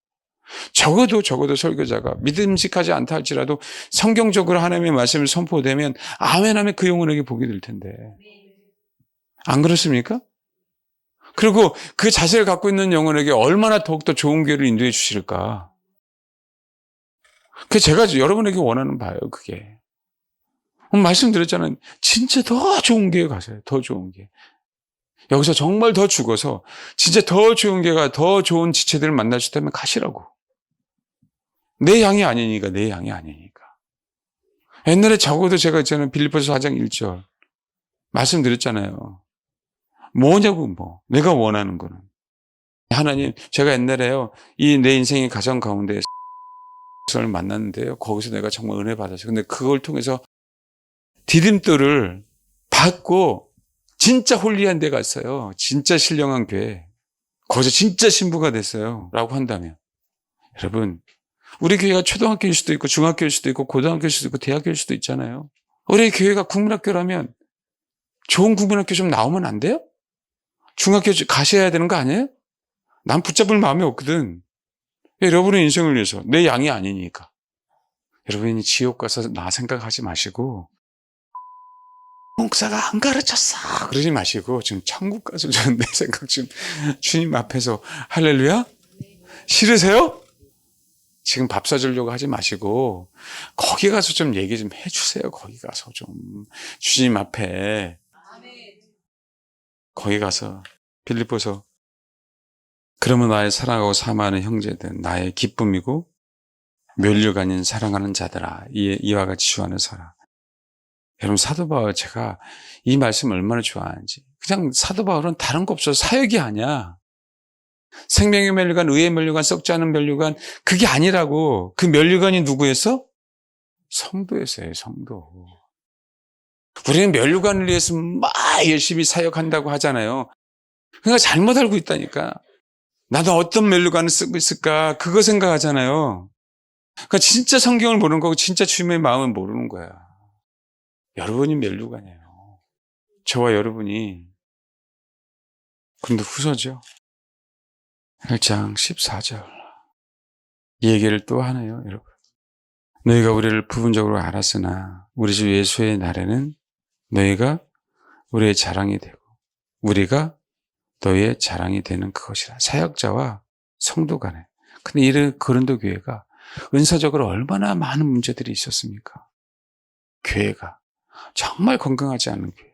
적어도 설교자가 믿음직하지 않다 할지라도 성경적으로 하나님의 말씀을 선포되면 아멘 하면 그 영혼에게 복이 될 텐데. 안 그렇습니까? 그리고 그 자세를 갖고 있는 영혼에게 얼마나 더욱더 좋은 기회를 인도해 주실까. 그게 제가 여러분에게 원하는 바예요, 그게. 말씀드렸잖아요. 진짜 더 좋은 기회 가세요. 더 좋은 기회. 여기서 정말 더 죽어서 진짜 더 좋은 기회가 더 좋은 지체들을 만날 수 있다면 가시라고. 내 양이 아니니까, 내 양이 아니니까. 옛날에 적어도 제가 있잖아요. 빌립보서 4장 1절. 말씀드렸잖아요. 뭐냐고, 뭐. 내가 원하는 거는. 하나님, 제가 옛날에요. 이 내 인생의 가정 가운데 을 만났는데요. 거기서 내가 정말 은혜 받았어요. 근데 그걸 통해서 디딤돌을 받고 진짜 홀리한 데 갔어요. 진짜 신령한 교회. 거기서 진짜 신부가 됐어요. 라고 한다면. 여러분, 우리 교회가 초등학교일 수도 있고 중학교일 수도 있고 고등학교일 수도 있고 대학교일 수도 있잖아요. 우리 교회가 국민학교라면 좋은 국민학교 좀 나오면 안 돼요? 중학교 가셔야 되는 거 아니에요? 난 붙잡을 마음이 없거든. 여러분의 인생을 위해서 내 양이 아니니까. 여러분이 지옥 가서 나 생각하지 마시고 목사가 안 가르쳤어 그러지 마시고 지금 천국 가서 저는 내 생각 지금 주님 앞에서 할렐루야? 싫으세요? 지금 밥 사주려고 하지 마시고 거기 가서 좀 얘기 좀 해주세요. 거기 가서 좀 주님 앞에 거기 가서 빌립보서 그러면 나의 사랑하고 사모하는 형제들 나의 기쁨이고 멸류가 아닌 사랑하는 자들아 이와 같이 주하는 사람. 여러분 사도 바울 제가 이 말씀 얼마나 좋아하는지. 그냥 사도 바울은 다른 거 없어. 사역이 아니야. 생명의 멸류관, 의의 멸류관, 썩지 않은 멸류관 그게 아니라고. 그 멸류관이 누구였어? 성도였어요. 성도. 우리는 멸류관을 위해서 막 열심히 사역한다고 하잖아요. 그러니까 잘못 알고 있다니까. 나도 어떤 멸류관을 쓰고 있을까 그거 생각하잖아요. 그러니까 진짜 성경을 모르는 거고 진짜 주님의 마음을 모르는 거야. 여러분이 멸류관이에요. 저와 여러분이. 근데 후서죠. 1장 14절. 이 얘기를 또 하네요, 여러분. 너희가 우리를 부분적으로 알았으나 우리 주 예수의 날에는 너희가 우리의 자랑이 되고 우리가 너희의 자랑이 되는 그것이라. 사역자와 성도 간에. 근데 이 고린도 교회가 은사적으로 얼마나 많은 문제들이 있었습니까? 교회가 정말 건강하지 않은 교회.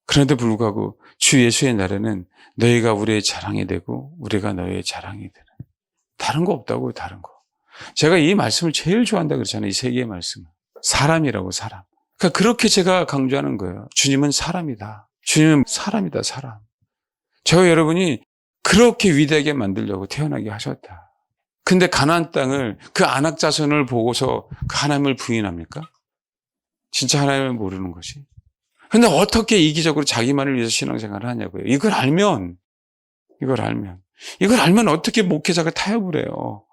그런데 불구하고 주 예수의 날에는 너희가 우리의 자랑이 되고 우리가 너희의 자랑이 되는. 다른 거 없다고요. 다른 거. 제가 이 말씀을 제일 좋아한다 그랬잖아요. 이 세 개의 말씀을. 사람이라고 사람. 그러니까 그렇게 제가 강조하는 거예요. 주님은 사람이다. 주님은 사람이다. 사람. 저와 여러분이 그렇게 위대하게 만들려고 태어나게 하셨다. 근데 가나안 땅을 그 안악 자손을 보고서 그 하나님을 부인합니까? 진짜 하나님을 모르는 것이. 근데 어떻게 이기적으로 자기만을 위해서 신앙생활을 하냐고요. 이걸 알면 어떻게 목회자가 타협을 해요.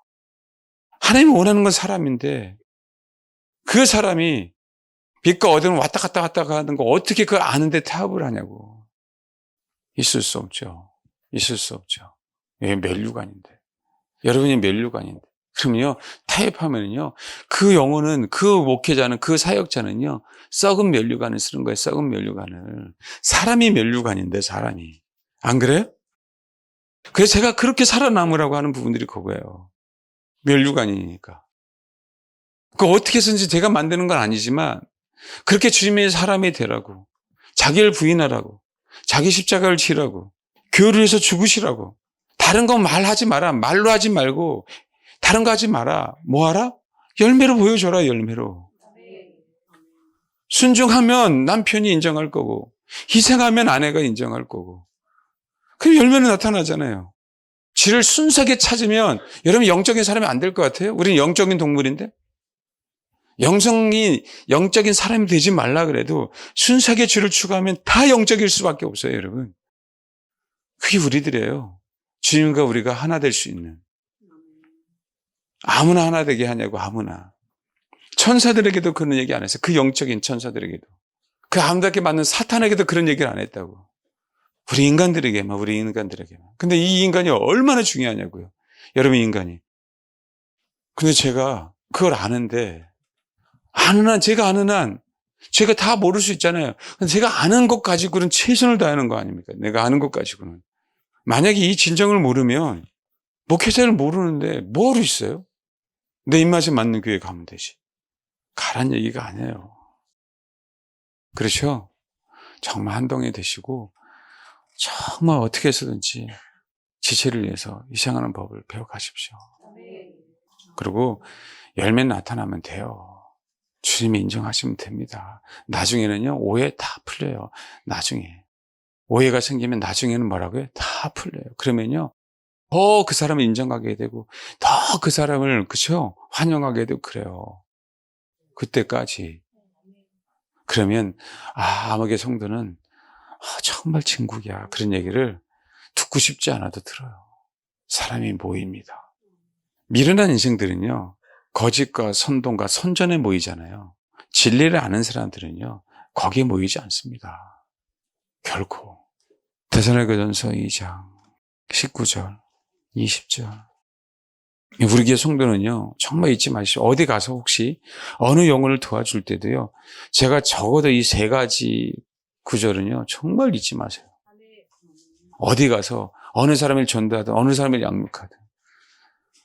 하나님이 원하는 건 사람인데 그 사람이 빛과 어둠을 왔다 갔다 하는 거 어떻게 그걸 아는데 타협을 하냐고. 있을 수 없죠. 왜 멸류관인데. 여러분이 멸류관인데. 그러면요, 타협하면요, 그 영혼은, 그 목회자는, 그 사역자는요, 썩은 멸류관을 쓰는 거예요, 썩은 멸류관을. 사람이 멸류관인데, 사람이. 안 그래요? 그래서 제가 그렇게 살아남으라고 하는 부분들이 그거예요. 멸류관이니까. 그 어떻게 해서든지 제가 만드는 건 아니지만, 그렇게 주님의 사람이 되라고, 자기를 부인하라고, 자기 십자가를 지라고, 교회를 위해서 죽으시라고, 다른 건 말하지 마라, 말로 하지 말고, 다른 거 하지 마라. 뭐 하라? 열매로 보여줘라, 열매로. 순종하면 남편이 인정할 거고, 희생하면 아내가 인정할 거고. 그럼 열매는 나타나잖아요. 쥐를 순수하게 찾으면, 여러분 영적인 사람이 안 될 것 같아요? 우리는 영적인 동물인데? 영성이 영적인 사람이 되지 말라 그래도 순수하게 주를 추구하면 다 영적일 수밖에 없어요, 여러분. 그게 우리들이에요. 주님과 우리가 하나 될 수 있는. 아무나 하나 되게 하냐고, 아무나. 천사들에게도 그런 얘기 안 했어요. 그 영적인 천사들에게도. 그 아름답게 만든 사탄에게도 그런 얘기를 안 했다고. 우리 인간들에게만. 근데 이 인간이 얼마나 중요하냐고요. 여러분, 인간이. 근데 제가 그걸 아는데, 제가 아는 한, 제가 다 모를 수 있잖아요. 근데 제가 아는 것 가지고는 최선을 다하는 거 아닙니까? 내가 아는 것 가지고는. 만약에 이 진정을 모르면, 목회자를 모르는데 뭐로 있어요? 내 입맛에 맞는 교회 가면 되지. 가란 얘기가 아니에요. 그렇죠? 정말 한동에 되시고 정말 어떻게 해서든지 지체를 위해서 이생하는 법을 배워가십시오. 그리고 열매 나타나면 돼요. 주님이 인정하시면 됩니다. 나중에는요, 오해 다 풀려요. 나중에. 오해가 생기면 나중에는 뭐라고요? 다 풀려요. 그러면요, 더 그 사람을 인정하게 되고, 더 그 사람을, 그쵸? 환영하게 되고, 그래요. 그때까지. 그러면, 아무개 성도는, 정말 진국이야. 그런 얘기를 듣고 싶지 않아도 들어요. 사람이 모입니다. 미련한 인생들은요, 거짓과 선동과 선전에 모이잖아요. 진리를 아는 사람들은요, 거기에 모이지 않습니다. 결코. 데살로니가전서 2장 19절, 20절. 우리 교회 성도는요, 정말 잊지 마시오. 어디 가서 혹시 어느 영혼을 도와줄 때도요, 제가 적어도 이 세 가지 구절은요, 정말 잊지 마세요. 어디 가서 어느 사람을 전도하든 어느 사람을 양육하든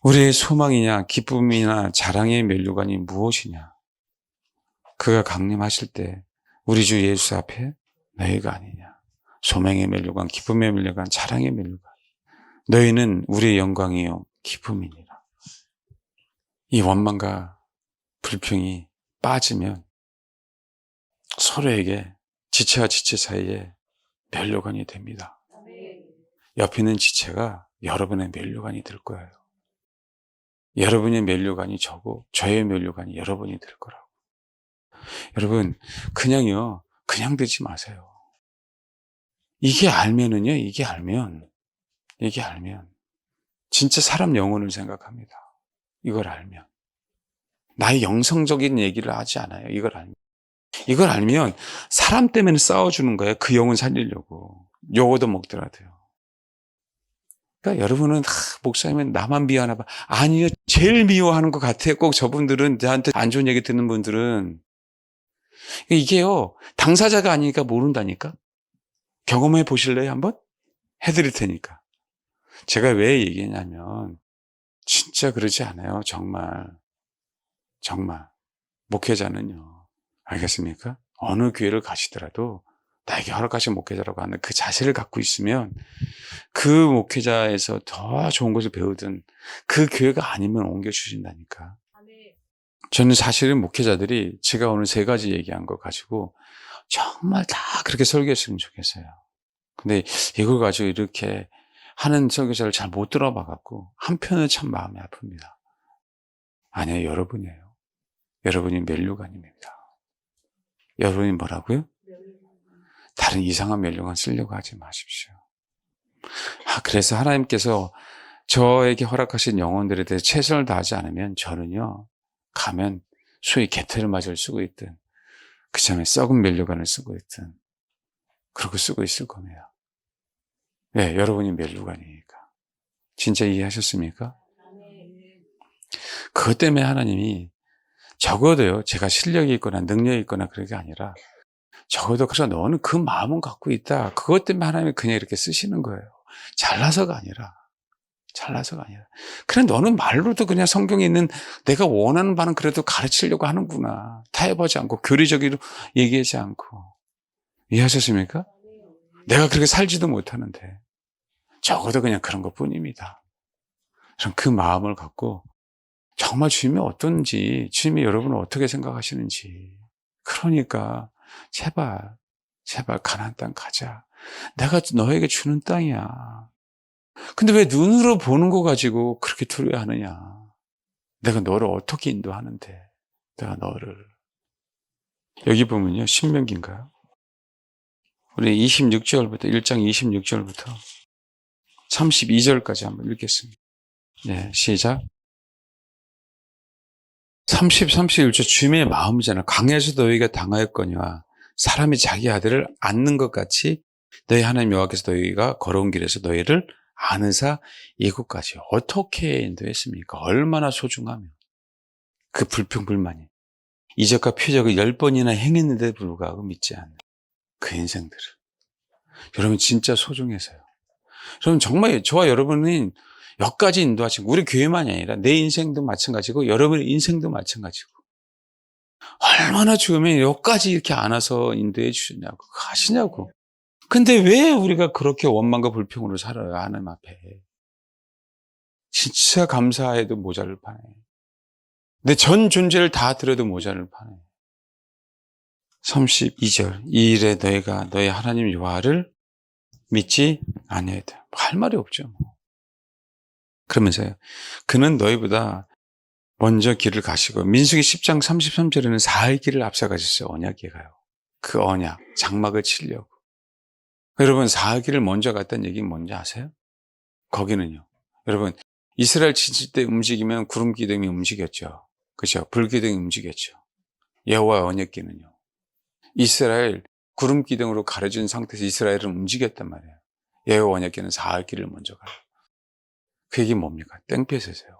우리의 소망이냐 기쁨이나 자랑의 면류관이 무엇이냐. 그가 강림하실 때 우리 주 예수 앞에 너희가 아니냐. 소망의 면류관, 기쁨의 면류관, 자랑의 면류관. 너희는 우리의 영광이요 기쁨이니라. 이 원망과 불평이 빠지면 서로에게 지체와 지체 사이에 면류관이 됩니다. 옆에 있는 지체가 여러분의 면류관이 될 거예요. 여러분의 면류관이 저고 저의 면류관이 여러분이 될 거라고. 여러분, 그냥 되지 마세요. 이게 알면 진짜 사람 영혼을 생각합니다. 이걸 알면. 나의 영성적인 얘기를 하지 않아요. 이걸 알면 사람 때문에 싸워주는 거예요. 그 영혼 살리려고. 요거도 먹더라도요. 그러니까 여러분은 목사님은 나만 미워하나 봐. 아니요. 제일 미워하는 것 같아요. 꼭 저분들은 저한테 안 좋은 얘기 듣는 분들은. 이게요. 당사자가 아니니까 모른다니까. 경험해 보실래요? 한번? 해드릴 테니까. 제가 왜 얘기했냐면 진짜 그러지 않아요. 정말. 목회자는요. 알겠습니까? 어느 교회를 가시더라도 나에게 허락하신 목회자라고 하는 그 자세를 갖고 있으면 그 목회자에서 더 좋은 것을 배우든 그 교회가 아니면 옮겨주신다니까. 저는 사실은 목회자들이 제가 오늘 세 가지 얘기한 거 가지고 정말 다 그렇게 설교했으면 좋겠어요. 근데 이걸 가지고 이렇게 하는 설교자를 잘 못 들어봐갖고 한편은 참 마음이 아픕니다. 아니에요. 여러분이에요. 여러분이 면류관입니다. 여러분이 뭐라고요? 다른 이상한 면류관 쓰려고 하지 마십시오. 그래서 하나님께서 저에게 허락하신 영혼들에 대해 최선을 다하지 않으면 저는요, 가면 소위 개털을 맞을 쓰고 있든 그 전에 썩은 면류관을 쓰고 있든 그러고 쓰고 있을 겁니다. 네, 여러분이 면류관이니까. 진짜 이해하셨습니까? 그것 때문에 하나님이 적어도요, 제가 실력이 있거나 능력이 있거나 그런 게 아니라 적어도 그래서 너는 그 마음은 갖고 있다. 그것 때문에 하나님이 그냥 이렇게 쓰시는 거예요. 잘나서가 아니라. 그래, 너는 말로도 그냥 성경에 있는 내가 원하는 바는 그래도 가르치려고 하는구나. 타협하지 않고, 교리적으로 얘기하지 않고. 이해하셨습니까? 내가 그렇게 살지도 못하는데. 적어도 그냥 그런 것 뿐입니다. 그럼 그 마음을 갖고, 정말 주님이 어떤지, 주님이 여러분을 어떻게 생각하시는지. 그러니까, 제발 가나안 땅 가자. 내가 너에게 주는 땅이야. 근데 왜 눈으로 보는 거 가지고 그렇게 두려워하느냐. 내가 너를 어떻게 인도하는데. 내가 너를. 여기 보면요. 신명기인가요? 우리 26절부터 1장 26절부터 32절까지 한번 읽겠습니다. 네, 시작. 31절 주님의 마음이잖아. 강에서 너희가 당하였거니와 사람이 자기 아들을 안는 것 같이 너희 하나님 여호와께서 너희가 걸어온 길에서 너희를 아느사 이곳까지 어떻게 인도했습니까? 얼마나 소중하며 그 불평불만이 이적과 표적을 10번이나 행했는데도 불구하고 믿지 않는 그 인생들을 여러분 진짜 소중해서요. 여러분 정말 저와 여러분은 여기까지 인도하시고 우리 교회만이 아니라 내 인생도 마찬가지고 여러분의 인생도 마찬가지고 얼마나 죽으면 여기까지 이렇게 안아서 인도해 주셨냐고 하시냐고. 근데 왜 우리가 그렇게 원망과 불평으로 살아요? 하나님 앞에. 진짜 감사해도 모자를 파네. 내 전 존재를 다 드려도 모자를 파네. 32절 이 일에 너희가 너희 하나님 여호와를 믿지 아니하였다. 할 말이 없죠. 그러면서요. 그는 너희보다 먼저 길을 가시고 민수기 10장 33절에는 사흘 길을 앞서가셨어요. 언약에 가요. 그 언약, 장막을 치려고. 여러분 사흘 길을 먼저 갔다는 얘기는 뭔지 아세요? 거기는요. 여러분 이스라엘 지칠 때 움직이면 구름 기둥이 움직였죠. 그렇죠? 불 기둥이 움직였죠. 여호와 언약궤는요. 이스라엘 구름 기둥으로 가려진 상태에서 이스라엘은 움직였단 말이에요. 여호와 언약궤는 사흘 길을 먼저 가요. 그 얘기 뭡니까? 땡볕에서요.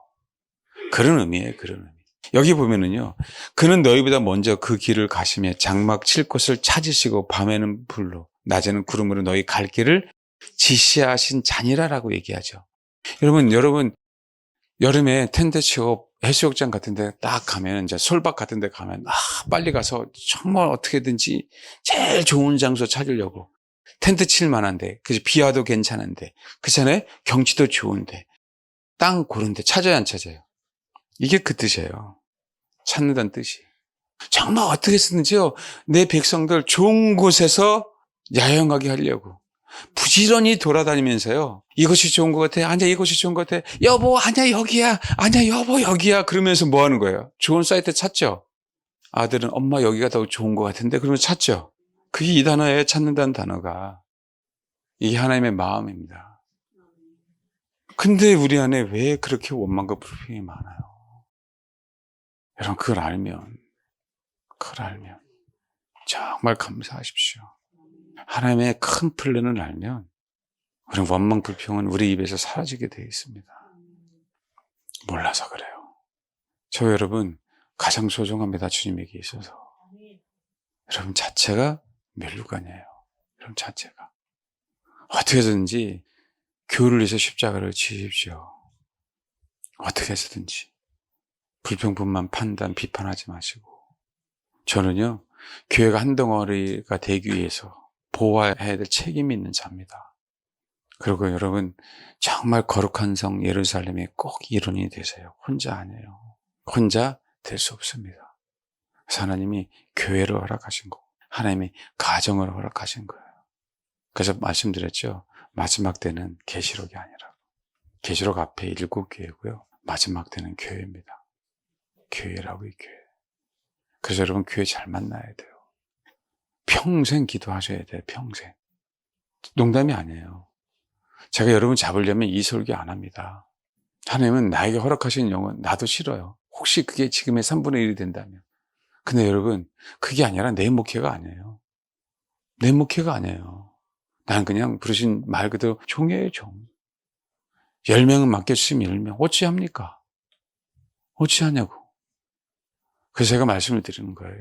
그런 의미예요. 그런 의미. 여기 보면은요. 그는 너희보다 먼저 그 길을 가시며 장막 칠 곳을 찾으시고 밤에는 불로 낮에는 구름으로 너희 갈 길을 지시하신 자니라라고 얘기하죠. 여러분 여름에 텐트 치고 해수욕장 같은 데 딱 가면 이제 솔밭 같은 데 가면 빨리 가서 정말 어떻게든지 제일 좋은 장소 찾으려고 텐트 칠 만한데 비 와도 괜찮은데 그전에 경치도 좋은데 땅 고른데 찾아야 안 찾아요? 이게 그 뜻이에요. 찾는다는 뜻이. 정말 어떻게 쓰는지요. 내 백성들 좋은 곳에서 야영하게 하려고 부지런히 돌아다니면서요. 이것이 좋은 것 같아. 아니야 이것이 좋은 것 같아. 여보 아니야 여기야. 아니야 여보 여기야. 그러면서 뭐 하는 거예요? 좋은 사이트 찾죠. 아들은 엄마 여기가 더 좋은 것 같은데 그러면 찾죠. 그게 이 단어에 찾는다는 단어가 이게 하나님의 마음입니다. 근데 우리 안에 왜 그렇게 원망과 불평이 많아요? 여러분 그걸 알면 정말 감사하십시오. 하나님의 큰 플랜을 알면 우리 원망 불평은 우리 입에서 사라지게 되어 있습니다. 몰라서 그래요. 저 여러분 가장 소중합니다. 주님에게 있어서. 여러분 자체가 면류관이에요. 여러분 자체가. 어떻게 해서든지 교회를 위해서 십자가를 지십시오. 어떻게 해서든지. 불평분만 판단, 비판하지 마시고. 저는요, 교회가 한 덩어리가 되기 위해서 보호해야 될 책임이 있는 자입니다. 그리고 여러분, 정말 거룩한 성 예루살렘에 꼭 일원이 되세요. 혼자 아니에요. 혼자 될 수 없습니다. 그래서 하나님이 교회를 허락하신 거고, 하나님이 가정을 허락하신 거예요. 그래서 말씀드렸죠. 마지막 때는 계시록이 아니라. 계시록 앞에 7교회고요. 마지막 때는 교회입니다. 교회라고 이 교회. 그래서 여러분 교회 잘 만나야 돼요. 평생 기도하셔야 돼요. 평생. 농담이 아니에요. 제가 여러분 잡으려면 이 설교 안 합니다. 하나님은 나에게 허락하신 영혼 나도 싫어요. 혹시 그게 지금의 3분의 1이 된다면. 근데 여러분 그게 아니라 내 목회가 아니에요. 내 목회가 아니에요. 나는 그냥 부르신 말 그대로 종이에요. 종. 10명은 맡겨주시면 10명. 어찌합니까? 어찌하냐고. 그래서 제가 말씀을 드리는 거예요.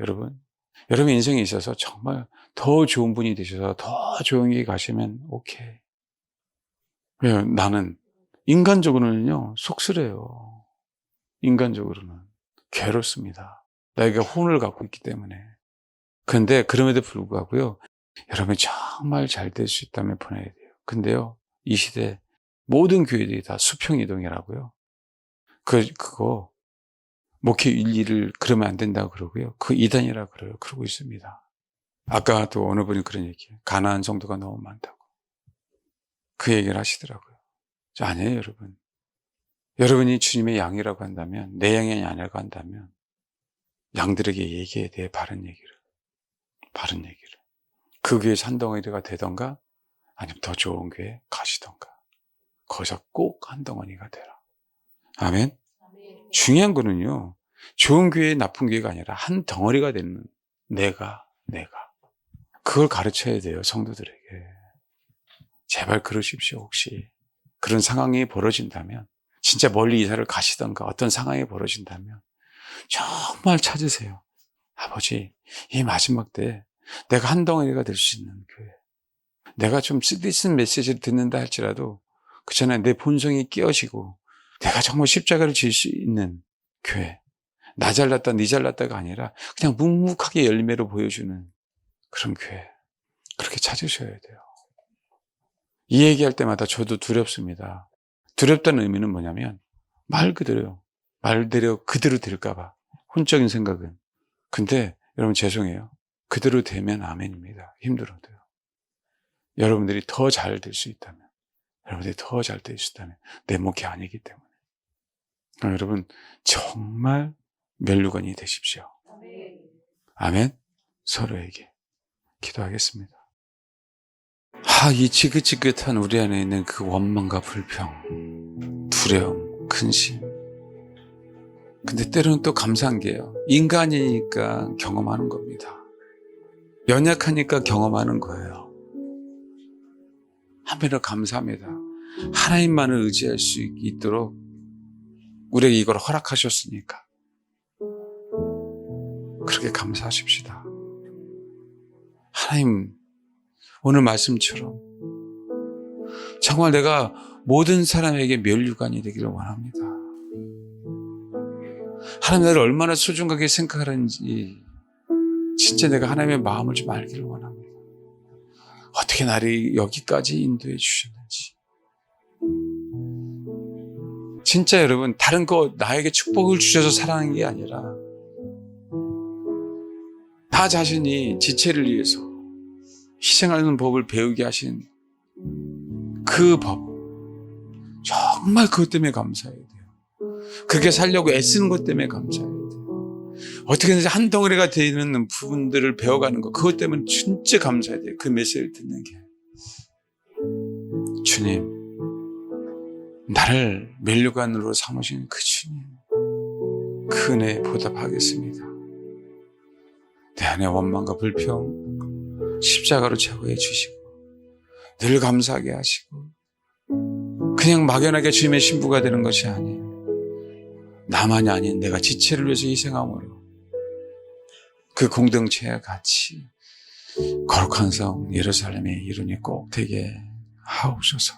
여러분 인생에 있어서 정말 더 좋은 분이 되셔서 더 조용히 가시면 오케이. 왜요? 나는 인간적으로는요 속쓰려요. 인간적으로는 괴롭습니다. 나에게 혼을 갖고 있기 때문에. 그런데 그럼에도 불구하고요 여러분이 정말 잘 될 수 있다면 보내야 돼요. 근데요 이 시대 모든 교회들이 다 수평이동이라고요. 그거 목회 일리를 그러면 안 된다고 그러고요. 그 이단이라고 그래요. 그러고 있습니다. 아까 또 어느 분이 그런 얘기예요. 가난한 성도가 너무 많다고. 그 얘기를 하시더라고요. 아니에요, 여러분. 여러분이 주님의 양이라고 한다면, 내 양이 아니라고 한다면, 양들에게 얘기해야 돼. 바른 얘기를. 그 교회에서 한 덩어리가 되던가 아니면 더 좋은 교회에 가시던가. 거기서 꼭 한 덩어리가 되라. 아멘. 중요한 거는요, 좋은 교회, 나쁜 교회가 아니라 한 덩어리가 되는 내가. 그걸 가르쳐야 돼요, 성도들에게. 제발 그러십시오. 혹시 그런 상황이 벌어진다면, 진짜 멀리 이사를 가시던가 어떤 상황이 벌어진다면 정말 찾으세요. 아버지, 이 마지막 때 내가 한 덩어리가 될 수 있는 교회, 내가 좀 쓰디쓴 메시지를 듣는다 할지라도 그 전에 내 본성이 깨어지고 내가 정말 십자가를 질 수 있는 교회, 나 잘났다 니 잘났다가 아니라 그냥 묵묵하게 열매로 보여주는 그런 교회, 그렇게 찾으셔야 돼요. 이 얘기할 때마다 저도 두렵습니다. 두렵다는 의미는 뭐냐면 말대로 그대로 될까 봐, 혼적인 생각은. 근데 여러분 죄송해요, 그대로 되면 아멘입니다. 힘들어도요. 여러분들이 더 잘 될 수 있다면, 내 목이 아니기 때문에. 여러분 정말 멸류관이 되십시오. 아멘. 서로에게 기도하겠습니다. 이 지긋지긋한 우리 안에 있는 그 원망과 불평, 두려움, 근심. 근데 때로는 또 감사한 게요, 인간이니까 경험하는 겁니다. 연약하니까 경험하는 거예요. 한편으로 감사합니다. 하나님만을 의지할 수 있도록 우리에게 이걸 허락하셨으니까 그렇게 감사하십시다. 하나님, 오늘 말씀처럼 정말 내가 모든 사람에게 멸류관이 되기를 원합니다. 하나님, 나를 얼마나 소중하게 생각하는지 진짜 내가 하나님의 마음을 좀 알기를 원합니다. 어떻게 나를 여기까지 인도해 주셨는지. 진짜 여러분, 다른 거 나에게 축복을 주셔서 사랑하는 게 아니라 나 자신이 지체를 위해서 희생하는 법을 배우게 하신 그 법, 정말 그것 때문에 감사해야 돼요. 그렇게 살려고 애쓰는 것 때문에 감사해야 돼요. 어떻게든지 한 덩어리가 되는 부분들을 배워가는 것, 그것 때문에 진짜 감사해야 돼요. 그 메시지를 듣는 게. 주님, 나를 멸류관으로 삼으신 그 주님, 그 은혜에 보답하겠습니다. 내 안에 원망과 불평 십자가로 제거해 주시고 늘 감사하게 하시고, 그냥 막연하게 주님의 신부가 되는 것이 아니에요. 나만이 아닌 내가 지체를 위해서 희생함으로 그 공동체와 같이 거룩한 성 예루살렘의 이룬이 꼭 되게 하옵소서.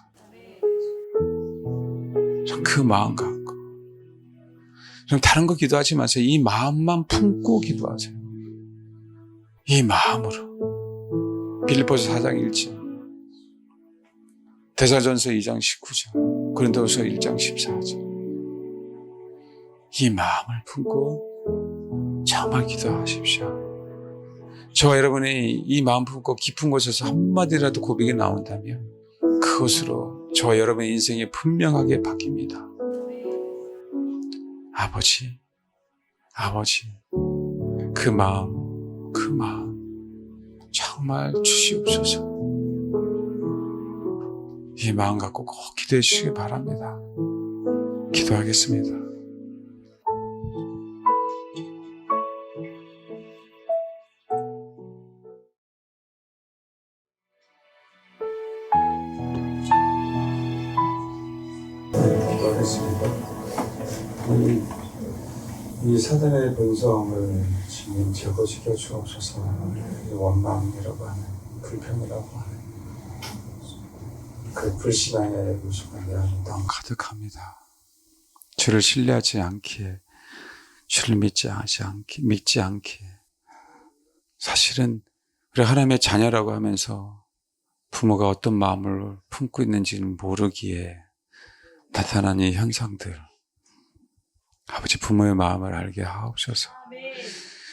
전 그 마음 갖고, 좀 다른 거 기도하지 마세요. 이 마음만 품고 기도하세요. 이 마음으로. 빌립보서 4장 1절, 데살전서 2장 19절, 고린도서 1장 14절. 이 마음을 품고 정말 기도하십시오. 저와 여러분이 이 마음 품고 깊은 곳에서 한마디라도 고백이 나온다면 그것으로 저와 여러분의 인생이 분명하게 바뀝니다. 아버지, 그 마음 정말 주시옵소서. 이 마음 갖고 꼭 기도해 주시기 바랍니다. 기도하겠습니다. 기도하겠습니다. 이 사단의 본성을 지금 제거시켜 주옵소서. 원망이라고 하는, 불평이라고 하는 그 불신앙의 모습을 내 안에 너무 가득합니다. 주를 신뢰하지 않기에, 주를 믿지 않기에, 사실은 우리 하나님의 자녀라고 하면서 부모가 어떤 마음을 품고 있는지는 모르기에 나타나는 이 현상들, 아버지, 부모의 마음을 알게 하옵소서.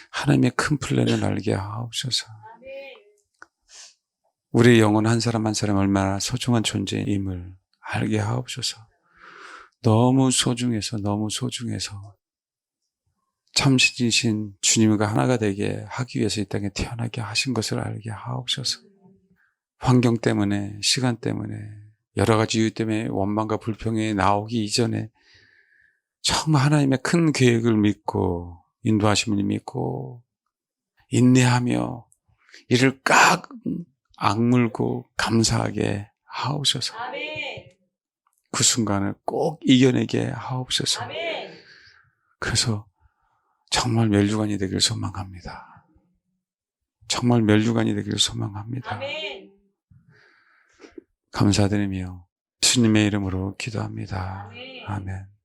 하나님의 큰 플랜을 알게 하옵소서. 우리 영혼 한 사람 한 사람 얼마나 소중한 존재임을 알게 하옵소서. 너무 소중해서 참신이신 주님과 하나가 되게 하기 위해서 이 땅에 태어나게 하신 것을 알게 하옵소서. 환경 때문에, 시간 때문에, 여러 가지 이유 때문에 원망과 불평이 나오기 이전에 정말 하나님의 큰 계획을 믿고 인도하심을 믿고 인내하며 이를 깍 악물고 감사하게 하옵소서. 그 순간을 꼭 이겨내게 하옵소서. 그래서 정말 멸류관이 되기를 소망합니다. 정말 멸류관이 되기를 소망합니다. 감사드리며 주님의 이름으로 기도합니다. 아멘.